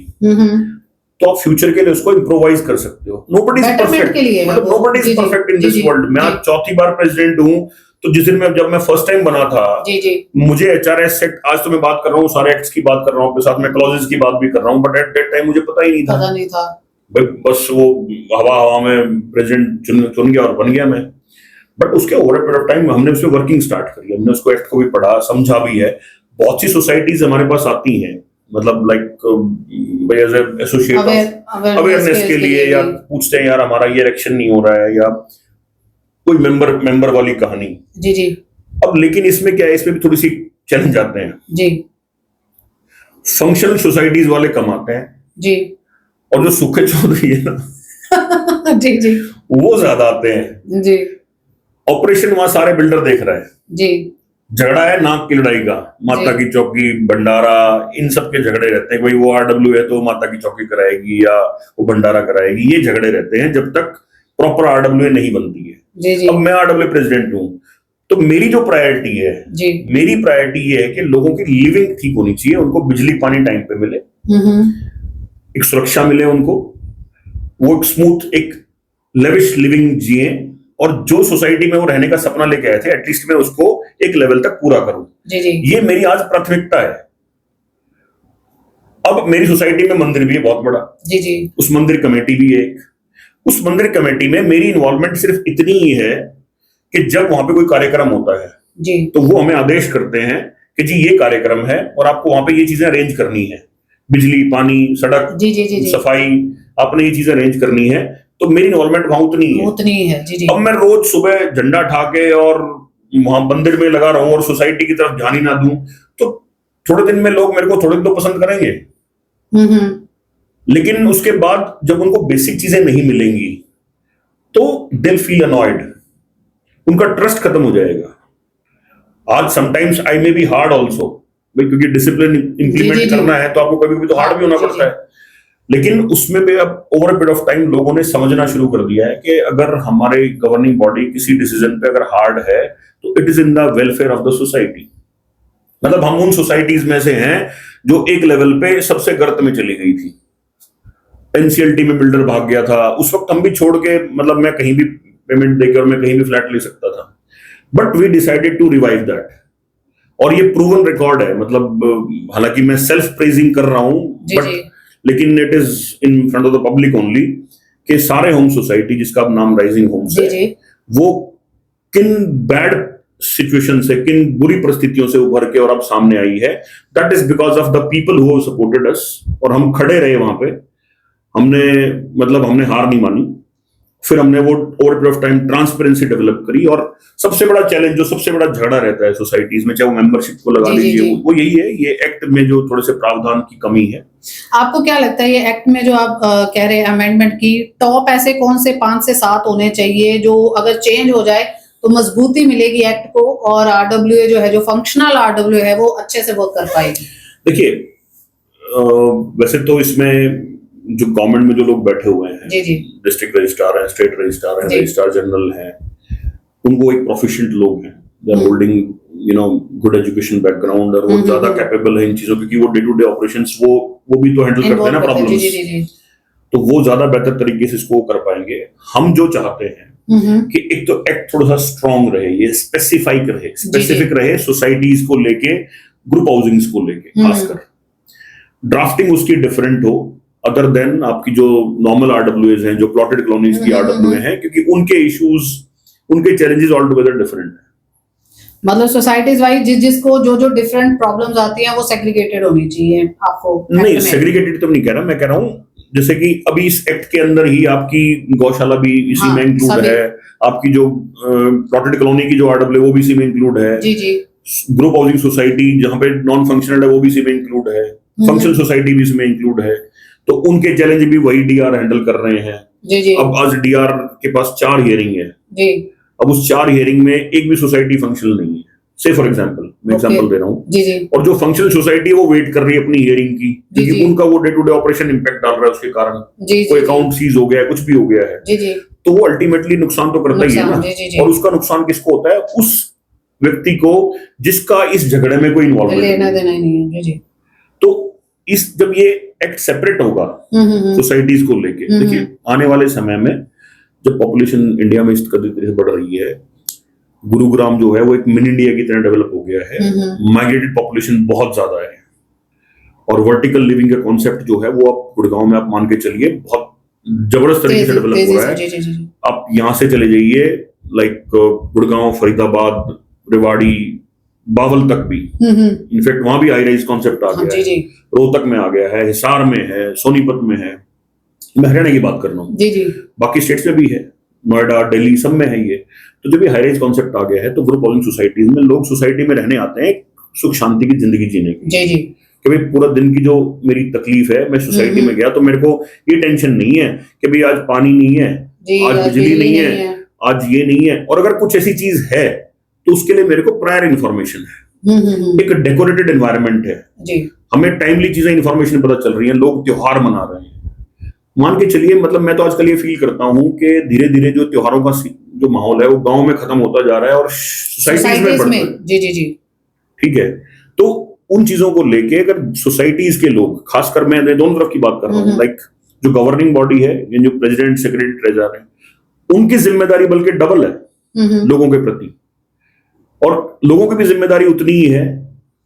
B: तो आप फ्यूचर के लिए उसको इम्प्रोवाइज कर सकते हो। नोबडी इज परफेक्ट, मतलब nobody is perfect in this world. मैं आज चौथी बार प्रेसिडेंट हूं, तो जिस दिन जब मैं फर्स्ट टाइम बना था, मुझे एचआरएस एक्ट, आज तो मैं बात कर रहा हूँ सारे एक्ट्स की बात कर रहा हूँ, साथ में क्लॉजेस की बात भी कर रहा हूँ, बट एट दैट टाइम मुझे पता ही नहीं था। बस वो हवा में प्रेसिडेंट चुन गया और बन गया मैं। बट उसके over A period of time हमने उसमें वर्किंग स्टार्ट करी, हमने उसको एक्ट को भी पढ़ा, समझा भी है। बहुत सी सोसाइटीज हमारे पास आती हैं, मतलब लाइक एज एसोसिएट अवेयरनेस के लिए, या पूछते हैं यार हमारा ये इलेक्शन नहीं हो रहा है, या कोई मेंबर वाली कहानी। जी जी। अब लेकिन इसमें क्या है, इसमें भी थोड़ी सी चैलेंज आते हैं। जी। फंक्शनल सोसाइटीज वाले कम आते हैं। जी। और जो सूखे चौधरी है ना जी जी, वो ज्यादा आते हैं। जी। ऑपरेशन वहां सारे बिल्डर देख रहे हैं। जी। झगड़ा है नाक की लड़ाई का, माता की चौकी, भंडारा, इन सब के झगड़े रहते हैं। भाई वो आरडब्ल्यू है तो माता की चौकी कराएगी या वो भंडारा कराएगी, ये झगड़े रहते हैं जब तक प्रॉपर आरडब्ल्यू नहीं बनती है। जी जी। अब मैं आरडब्ल्यू प्रेसिडेंट हूं, तो मेरी जो प्रायोरिटी है, मेरी प्रायोरिटी ये है कि लोगों की लिविंग ठीक होनी चाहिए, उनको बिजली पानी टाइम पे मिले, एक सुरक्षा मिले उनको, वो एक स्मूथ, एक लेविश लिविंग जिए, और जो सोसाइटी में वो रहने का सपना लेके आए थे, एटलीस्ट मैं उसको एक लेवल तक पूरा करूं। जी जी। ये मेरी आज प्राथमिकता है। अब मेरी सोसाइटी में मंदिर भी है बहुत बड़ा। जी जी। उस मंदिर कमेटी भी है। उस मंदिर कमेटी में मेरी इन्वॉल्वमेंट सिर्फ इतनी ही है कि जब वहां पे कोई कार्यक्रम होता है जी, तो वो हमें आदेश करते हैं कि जी ये कार्यक्रम है और आपको वहां पे ये चीजें अरेंज करनी है, बिजली, पानी, सड़क, जी जी जी, सफाई, आपने ये चीजें अरेंज करनी है। तो मेरी इन्वॉल्वमेंट वहां उतनी है। जी जी। अब मैं रोज सुबह झंडा ठाके और वहां मंदिर में लगा रहूं और सोसाइटी की तरफ ध्यान ही ना दूं, तो थोड़े दिन में लोग मेरे को थोड़े दिन तो पसंद करेंगे, लेकिन उसके बाद जब उनको बेसिक चीजें नहीं मिलेंगी तो दिल फील अनॉयड, उनका ट्रस्ट खत्म हो जाएगा। आज sometimes I may be hard also, क्योंकि डिसिप्लिन इंप्लीमेंट करना है तो आपको कभी कभी तो हार्ड भी होना पड़ता है, लेकिन उसमें भी अब ओवर पीरियड ऑफ टाइम लोगों ने समझना शुरू कर दिया है कि अगर हमारे गवर्निंग बॉडी किसी डिसीजन पे अगर हार्ड है तो it is in the welfare of the society. मतलब हम उन सोसाइटीज में से हैं जो एक लेवल पे सबसे गर्त में चली गई थी, एनसीएलटी में बिल्डर भाग गया था, उस वक्त हम भी छोड़ के, मतलब मैं कहीं भी पेमेंट देकर मैं कहीं भी फ्लैट ले सकता था, but we decided to revive that. और ये प्रूवन रिकॉर्ड है, मतलब हालांकि मैं सेल्फ प्रेजिंग कर रहा हूं, बट लेकिन it is in front of the public only, कि सारे होम सोसाइटी जिसका नाम राइजिंग होम्स है, वो किन बैड सिचुएशन से, किन बुरी परिस्थितियों से उभर के और अब सामने आई है, that is because of the people who have supported us. और हम खड़े रहे वहां पे, हमने हार नहीं मानी। फिर हमने वो over period of time transparency develop करी। और सबसे बड़ा चैलेंज, जो सबसे बड़ा झगड़ा रहता है सोसाइटीज में, चाहे वो मेंबरशिप को लगा लीजिए, वो यही है, ये एक्ट में जो थोड़े से प्रावधान की कमी है।
A: आपको क्या लगता है ये एक्ट में जो आप कह रहे हैं अमेंडमेंट की, टॉप ऐसे कौन से 5 से 7 होने चाहिए जो अगर चेंज हो जाए तो मजबूती मिलेगी एक्ट को, और आरडब्ल्यूए जो है, जो फंक्शनल आरडब्ल्यूए है, वो अच्छे से वर्क कर पाएगी?
B: देखिए, वैसे तो इसमें जो गवर्नमेंट में जो लोग बैठे हुए हैं, डिस्ट्रिक्ट रजिस्ट्रार हैं, स्टेट रजिस्ट्रार हैं, रजिस्ट्रार जनरल हैं, उनको एक प्रोफिशिएंट लोग हैं, they are holding good education background, और वो ज्यादा कैपेबल है इन चीजों, क्योंकि वो डे टू डे ऑपरेशंस वो भी तो हैंडल करते हैं ना प्रॉब्लम्स, तो वो ज्यादा बेहतर तरीके से इसको कर पाएंगे। हम जो चाहते हैं कि एक तो एक्ट थोड़ा सा स्ट्रांग रहे, ये स्पेसिफिक रहे सोसाइटीज को लेके, ग्रुप हाउसिंग्स को लेके, खासकर ड्राफ्टिंग उसकी डिफरेंट हो, अदर देन आपकी जो नॉर्मल आरडब्ल्यूएज हैं, जो प्लॉटेड कॉलोनीज की आरडब्ल्यूए हैं, क्योंकि उनके इश्यूज, उनके चैलेंजेस ऑल टुगेदर डिफरेंट है।
A: मतलब सोसाइटीज वाइज जिसको जो डिफरेंट प्रॉब्लम्स आती हैं वो सेग्रीगेटेड होनी चाहिए। आपको
B: नहीं, सेग्रीगेटेड तो नहीं कह रहा, मैं कह रहा हूँ जैसे कि अभी इस एक्ट के अंदर ही आपकी गौशाला भी इसी में इंक्लूड है, आपकी जो प्लॉटेड कॉलोनी की जो आरडब्ल्यू वो भी इसी में इंक्लूड है, ग्रुप हाउसिंग सोसाइटी जहां पे नॉन फंक्शनल है वो भी इसी में इंक्लूड है, फंक्शनल सोसाइटी भी इसमें इंक्लूड है, तो उनके चैलेंज भी वही डीआर हैंडल कर रहे हैं। अब आज डीआर के पास 4 हियरिंग है, अब उस 4 हियरिंग में एक भी सोसाइटी फंक्शनल नहीं है, से फॉर एग्जांपल, मैं एग्जांपल दे रहा हूँ, और जो फंक्शनल सोसाइटी वो वेट कर रही है अपनी हियरिंग की, क्योंकि उनका वो day to day operation impact डाल रहा है, उसके कारण कोई अकाउंट सीज हो गया है, कुछ भी हो गया है, तो वो अल्टीमेटली नुकसान तो करता ही है ना। और उसका नुकसान किसको होता है? उस व्यक्ति को जिसका इस झगड़े में कोई इन्वॉल्वमेंट
A: लेना देना ही नहीं है।
B: तो जब ये एक्ट सेपरेट होगा सोसाइटीज को लेके, देखिए आने वाले समय में जब पॉपुलेशन इंडिया में इस कदर से बढ़ रही है, गुरुग्राम जो है वो एक मिनी इंडिया की तरह डेवलप हो गया है, माइग्रेटेड पॉपुलेशन बहुत ज्यादा है, और वर्टिकल लिविंग का कॉन्सेप्ट जो है वो अब गुड़गांव में आप मान के चलिए बहुत जबरदस्त तरीके से डेवलप हो रहा है। आप यहाँ से चले जाइए, लाइक गुड़गांव, फरीदाबाद, रेवाड़ी, बावल तक भी, इनफैक्ट वहां भी हाई राइज कॉन्सेप्ट आ गया है, रोहतक में आ गया है, हिसार में है, सोनीपत में है, मैं हरियाणा की बात कर रहा हूँ, बाकी स्टेट्स में भी है, नोएडा, दिल्ली, सब में है ये। तो जब ये हाई राइज कॉन्सेप्ट आ गया है, तो ग्रुप हाउसिंग सोसाइटीज में लोग सोसाइटी में रहने आते हैं सुख शांति की जिंदगी जीने की, कि भाई पूरा दिन की जो मेरी तकलीफ है, मैं सोसाइटी में गया तो मेरे को ये टेंशन नहीं है कि भाई आज पानी नहीं है, आज बिजली नहीं है, आज ये नहीं है, और अगर कुछ ऐसी चीज है तो उसके लिए मेरे को प्रायर इंफॉर्मेशन है, एक डेकोरेटेड एनवायरनमेंट है, हमें टाइमली चीजें इंफॉर्मेशन पता चल रही है, लोग त्योहार मना रहे हैं। मान के चलिए, मतलब मैं तो आजकल ये फील करता हूँ कि धीरे धीरे जो त्योहारों का जो माहौल है वो गांव में खत्म होता जा रहा है और सोसाइटीज में बढ़ता है। ठीक है, तो उन चीजों को लेके अगर सोसाइटीज के लोग, खासकर मैं दोनों तरफ की बात कर रहा हूँ, लाइक जो गवर्निंग बॉडी है, जो प्रेसिडेंट, सेक्रेटरी, ट्रेजरर है, उनकी जिम्मेदारी बल्कि डबल है लोगों के प्रति, और लोगों की भी जिम्मेदारी उतनी ही है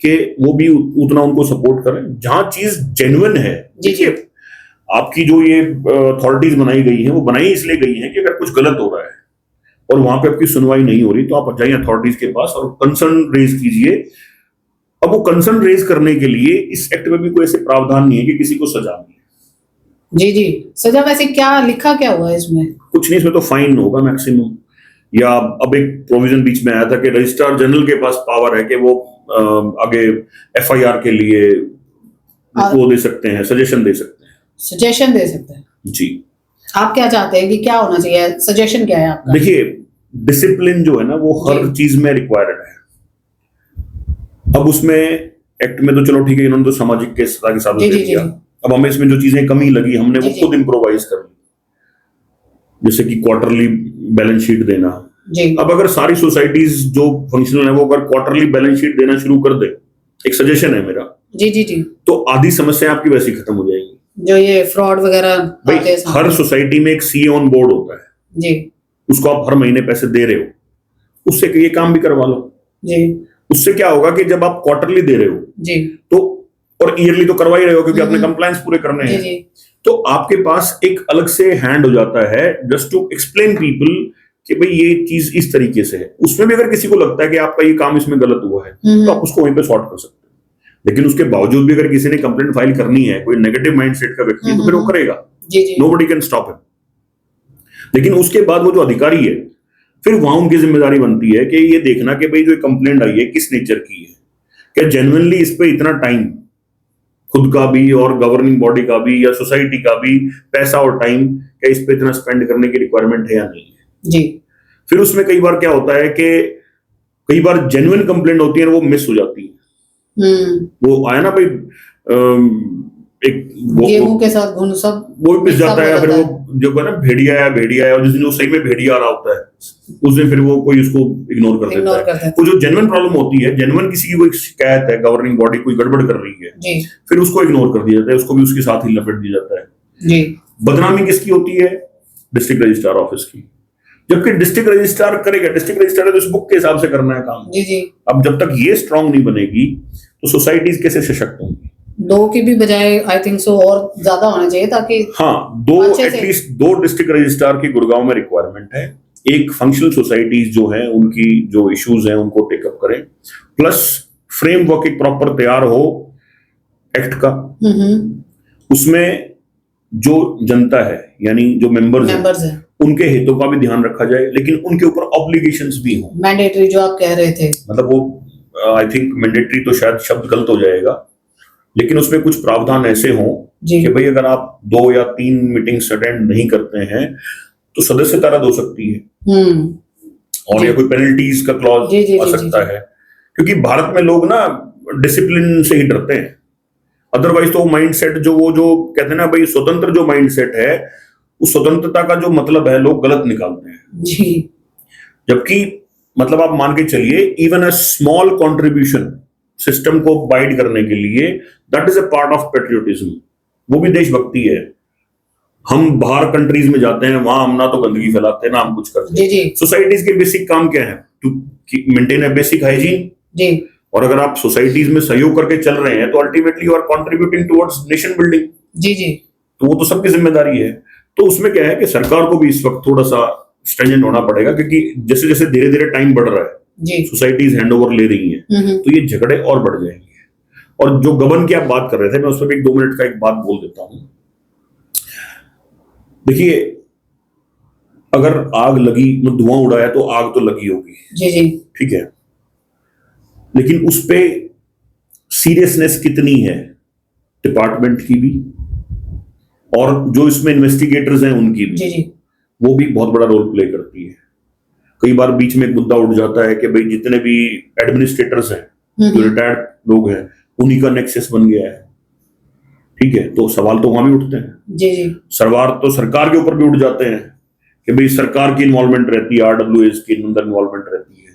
B: कि वो भी उतना उनको सपोर्ट करें जहां चीज जेन्युइन है। देखिए, आपकी जो ये अथॉरिटीज बनाई गई है, वो बनाई इसलिए गई है कि अगर कुछ गलत हो रहा है और वहां पे आपकी सुनवाई नहीं हो रही, तो आप जाइए अथॉरिटीज के पास और कंसर्न रेज कीजिए। अब वो कंसर्न रेज करने के लिए इस एक्ट में भी कोई ऐसे प्रावधान नहीं है कि किसी को सजा मिले।
A: जी, सजा वैसे क्या लिखा, क्या हुआ है इसमें? कुछ
B: नहीं, इसमें तो फाइन होगा मैक्सिमम, या अब एक प्रोविजन बीच में आया था कि रजिस्ट्रार जनरल के पास पावर है कि वो आगे एफआईआर के लिए वो दे सकते हैं, सजेशन दे सकते हैं। जी, आप क्या चाहते हैं कि क्या होना चाहिए? सजेशन क्या है आपका? देखिए, डिसिप्लिन जो है ना वो हर चीज में रिक्वायर्ड है। अब उसमें एक्ट में तो चलो ठीक है, इन्होंने तो सामाजिक के साथ दे दिया। अब हमें इसमें जो चीजें कमी लगी, हमने वो खुद इम्प्रोवाइज कर ली, जैसे कि क्वार्टरली बैलेंस शीट देना। अब अगर सारी सोसाइटीज जो फंक्शनल है वो अगर क्वार्टरली बैलेंस शीट देना शुरू कर दे, एक सजेशन है मेरा, तो आधी समस्या आपकी वैसे ही खत्म हो जाएगी।
A: जो ये फ्रॉड वगैरह
B: भाई
A: आते हैं सामने।
B: हर सोसाइटी में एक सीए ऑन बोर्ड होता है
A: जी
B: उसको आप हर महीने पैसे दे रहे हो, उससे ये काम भी करवा लो।
A: जी
B: उससे क्या होगा कि जब आप क्वार्टरली दे रहे हो
A: जी
B: तो, और ईयरली तो करवा ही रहे हो क्योंकि अपने
A: हम्म।
B: कंप्लायंस पूरे करने
A: जी
B: हैं,
A: जी
B: तो आपके पास एक अलग से हैंड हो जाता है जस्ट टू एक्सप्लेन पीपल कि भाई ये चीज इस तरीके से है। उसमें भी अगर किसी को लगता है कि आपका ये काम इसमें गलत हुआ है तो आप उसको वहीं पे सॉर्ट कर सकते हो। लेकिन उसके बावजूद भी अगर किसी ने कंप्लेंट फाइल करनी है, कोई नेगेटिव माइंडसेट का व्यक्ति है, तो फिर वो करेगा,
A: जी जी
B: नोबडी कैन स्टॉप हिम। लेकिन उसके बाद वो जो अधिकारी है, फिर वहां उनकी जिम्मेदारी बनती है कि ये देखना कि भाई जो कंप्लेंट आई है किस नेचर की है, क्या जेन्युइनली इस पे इतना टाइम खुद का भी और गवर्निंग बॉडी का भी या सोसाइटी का भी पैसा और टाइम क्या इस पे इतना स्पेंड करने की रिक्वायरमेंट है या नहीं है।
A: जी
B: फिर उसमें कई बार क्या होता है कि कई बार जेन्युइन कंप्लेंट होती है वो मिस हो जाती है। वो आया ना भाई एक
A: गेहूं के साथ घुन सब
B: वो भी पिस जाता है, या फिर
A: है।
B: वो जो है ना भेड़िया है और जिस दिन वो सही में भेड़िया आ रहा होता है उस दिन फिर वो कोई उसको इग्नोर कर देता है। तो जो जेन्युइन प्रॉब्लम होती है, जेन्युइन किसी की कोई शिकायत है, गवर्निंग बॉडी कोई गड़बड़ कर रही है
A: जी
B: फिर उसको इग्नोर कर दिया जाता है, उसको भी उसके साथ ही लपेट दिया जाता है।
A: जी
B: बदनामी किसकी होती है? डिस्ट्रिक्ट रजिस्ट्रार ऑफिस की। जबकि डिस्ट्रिक्ट रजिस्ट्रार करेगा, डिस्ट्रिक्ट रजिस्ट्रार तो इस बुक के हिसाब से करना है काम।
A: जी जी
B: अब जब तक ये स्ट्रांग नहीं बनेगी तो सोसाइटीज कैसे सशक्त होंगी?
A: दो की भी बजाय आई थिंक सो और ज्यादा होना चाहिए ताकि
B: हाँ, एटलीस्ट दो डिस्ट्रिक्ट रजिस्ट्रार की गुड़गांव में रिक्वायरमेंट है। एक फंक्शनल सोसाइटीज जो है उनकी जो इश्यूज हैं उनको टेकअप करें, प्लस फ्रेमवर्क एक प्रॉपर तैयार हो एक्ट का, उसमें जो जनता है यानी जो मेंबर्स हैं उनके हितों का भी ध्यान रखा जाए, लेकिन उनके ऊपर ऑब्लिगेशंस भी हो।
A: मैंडेटरी जो आप कह रहे थे,
B: मतलब वो आई थिंक मैंडेटरी तो शायद शब्द गलत हो जाएगा, लेकिन उसमें कुछ प्रावधान ऐसे हों कि भाई अगर आप 2 या 3 मीटिंग्स अटेंड नहीं करते हैं तो सदस्यता रद्द हो सकती है और या कोई पेनल्टीज का क्लॉज आ सकता है, क्योंकि भारत में लोग ना डिसिप्लिन से ही डरते हैं। अदरवाइज तो माइंडसेट जो कहते हैं ना भाई स्वतंत्र जो माइंडसेट है, उस स्वतंत्रता का जो मतलब है लोग गलत निकालते हैं
A: जी।
B: जबकि मतलब आप मान के चलिए even a small contribution system को बाइड करने के लिए that is a part of patriotism, वो भी देशभक्ति है। हम बाहर कंट्रीज में जाते हैं, वहां हम ना तो गंदगी फैलाते हैं ना हम कुछ करते हैं। सोसाइटीज के बेसिक काम क्या है? To maintain a basic hygiene जी। और अगर आप सोसाइटीज में सहयोग करके चल रहे हैं तो ultimately you are contributing towards nation building जी जी। तो वो तो सबकी जिम्मेदारी है। तो उसमें क्या है कि सरकार को भी इस वक्त थोड़ा सा स्ट्रिंजेंट होना पड़ेगा, क्योंकि जैसे जैसे धीरे धीरे टाइम बढ़ रहा है, सोसाइटीज हैंडओवर ले रही हैं, तो ये झगड़े और बढ़ जाएंगे। और जो गबन की आप बात कर रहे थे, मैं उस पर भी 2 मिनट का एक बात बोल देता हूं। देखिए, अगर आग लगी, धुआं उड़ाया तो आग तो लगी होगी जी जी, ठीक है, लेकिन उस पे सीरियसनेस कितनी है डिपार्टमेंट की भी और जो इसमें इन्वेस्टिगेटर्स हैं उनकी भी जी जी, वो भी बहुत बड़ा रोल प्ले करती है। कई बार बीच में एक मुद्दा उठ जाता है कि भाई जितने भी एडमिनिस्ट्रेटर्स हैं, जो रिटायर्ड लोग हैं, उन्हीं का नेक्सस बन गया है, ठीक है, तो सवाल तो वहां भी उठते हैं जी जी। सवाल तो सरकार के ऊपर भी उठ जाते हैं कि भाई सरकार की इन्वॉल्वमेंट रहती है, आरडब्ल्यूएस की अंदर इन्वॉल्वमेंट रहती है,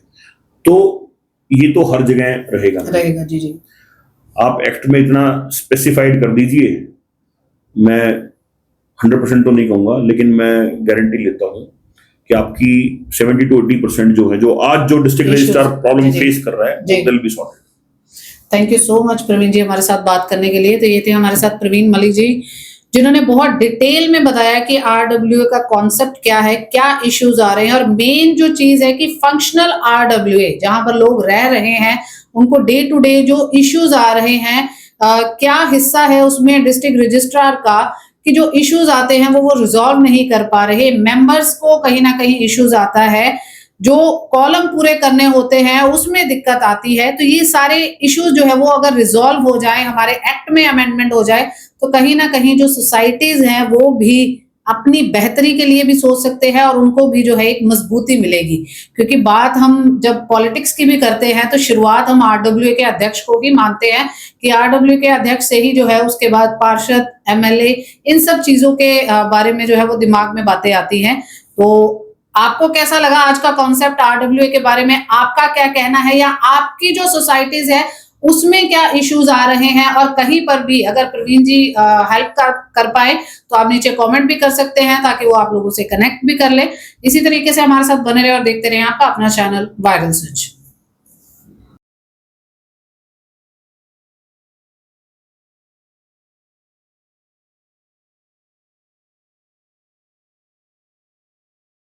B: तो ये तो हर जगह रहेगा जी जी। आप एक्ट में इतना स्पेसिफाइड कर दीजिए, मैं 100% तो नहीं कहूंगा, लेकिन मैं गारंटी लेता हूं कि आपकी 70 to 80% जो है, जो आज जो डिस्ट्रिक्ट रजिस्ट्रार प्रॉब्लम फेस कर रहा है, वो will be solved.
A: Thank you so much Praveen ji हमारे साथ बात करने के लिए। तो ये थे हमारे साथ प्रवीण मलिक जी, जिन्होंने बहुत डिटेल में बताया कि आरडब्ल्यूए का कॉन्सेप्ट क्या है, क्या इश्यूज आ रहे हैं, और मेन जो चीज है कि फंक्शनल आरडब्ल्यूए जहां पर लोग रह रहे हैं, उनको डे टू डे जो इश्यूज आ रहे हैं, क्या हिस्सा है उसमें डिस्ट्रिक्ट रजिस्ट्रार का कि जो इश्यूज आते हैं वो रिजॉल्व नहीं कर पा रहे, मेंबर्स को कहीं ना कहीं इश्यूज आता है, जो कॉलम पूरे करने होते हैं उसमें दिक्कत आती है। तो ये सारे इश्यूज जो है वो अगर रिजॉल्व हो जाए, हमारे एक्ट में अमेंडमेंट हो जाए, तो कहीं ना कहीं जो सोसाइटीज हैं वो भी अपनी बेहतरी के लिए भी सोच सकते हैं और उनको भी जो है एक मजबूती मिलेगी। क्योंकि बात हम जब पॉलिटिक्स की भी करते हैं तो शुरुआत हम आरडब्ल्यूए के अध्यक्ष को ही मानते हैं कि आरडब्ल्यूए के अध्यक्ष से ही जो है उसके बाद पार्षद, एमएलए, इन सब चीजों के बारे में जो है वो दिमाग में बातें आती हैं। तो आपको कैसा लगा आज का कॉन्सेप्ट आरडब्ल्यूए के बारे में? आपका क्या कहना है, या आपकी जो सोसाइटीज है उसमें क्या इश्यूज आ रहे हैं, और कहीं पर भी अगर प्रवीण जी हेल्प कर पाए तो आप नीचे कमेंट भी कर सकते हैं, ताकि वो आप लोगों से कनेक्ट भी कर ले। इसी तरीके से हमारे साथ बने रहे और देखते रहे आपका अपना चैनल वायरल स्विच।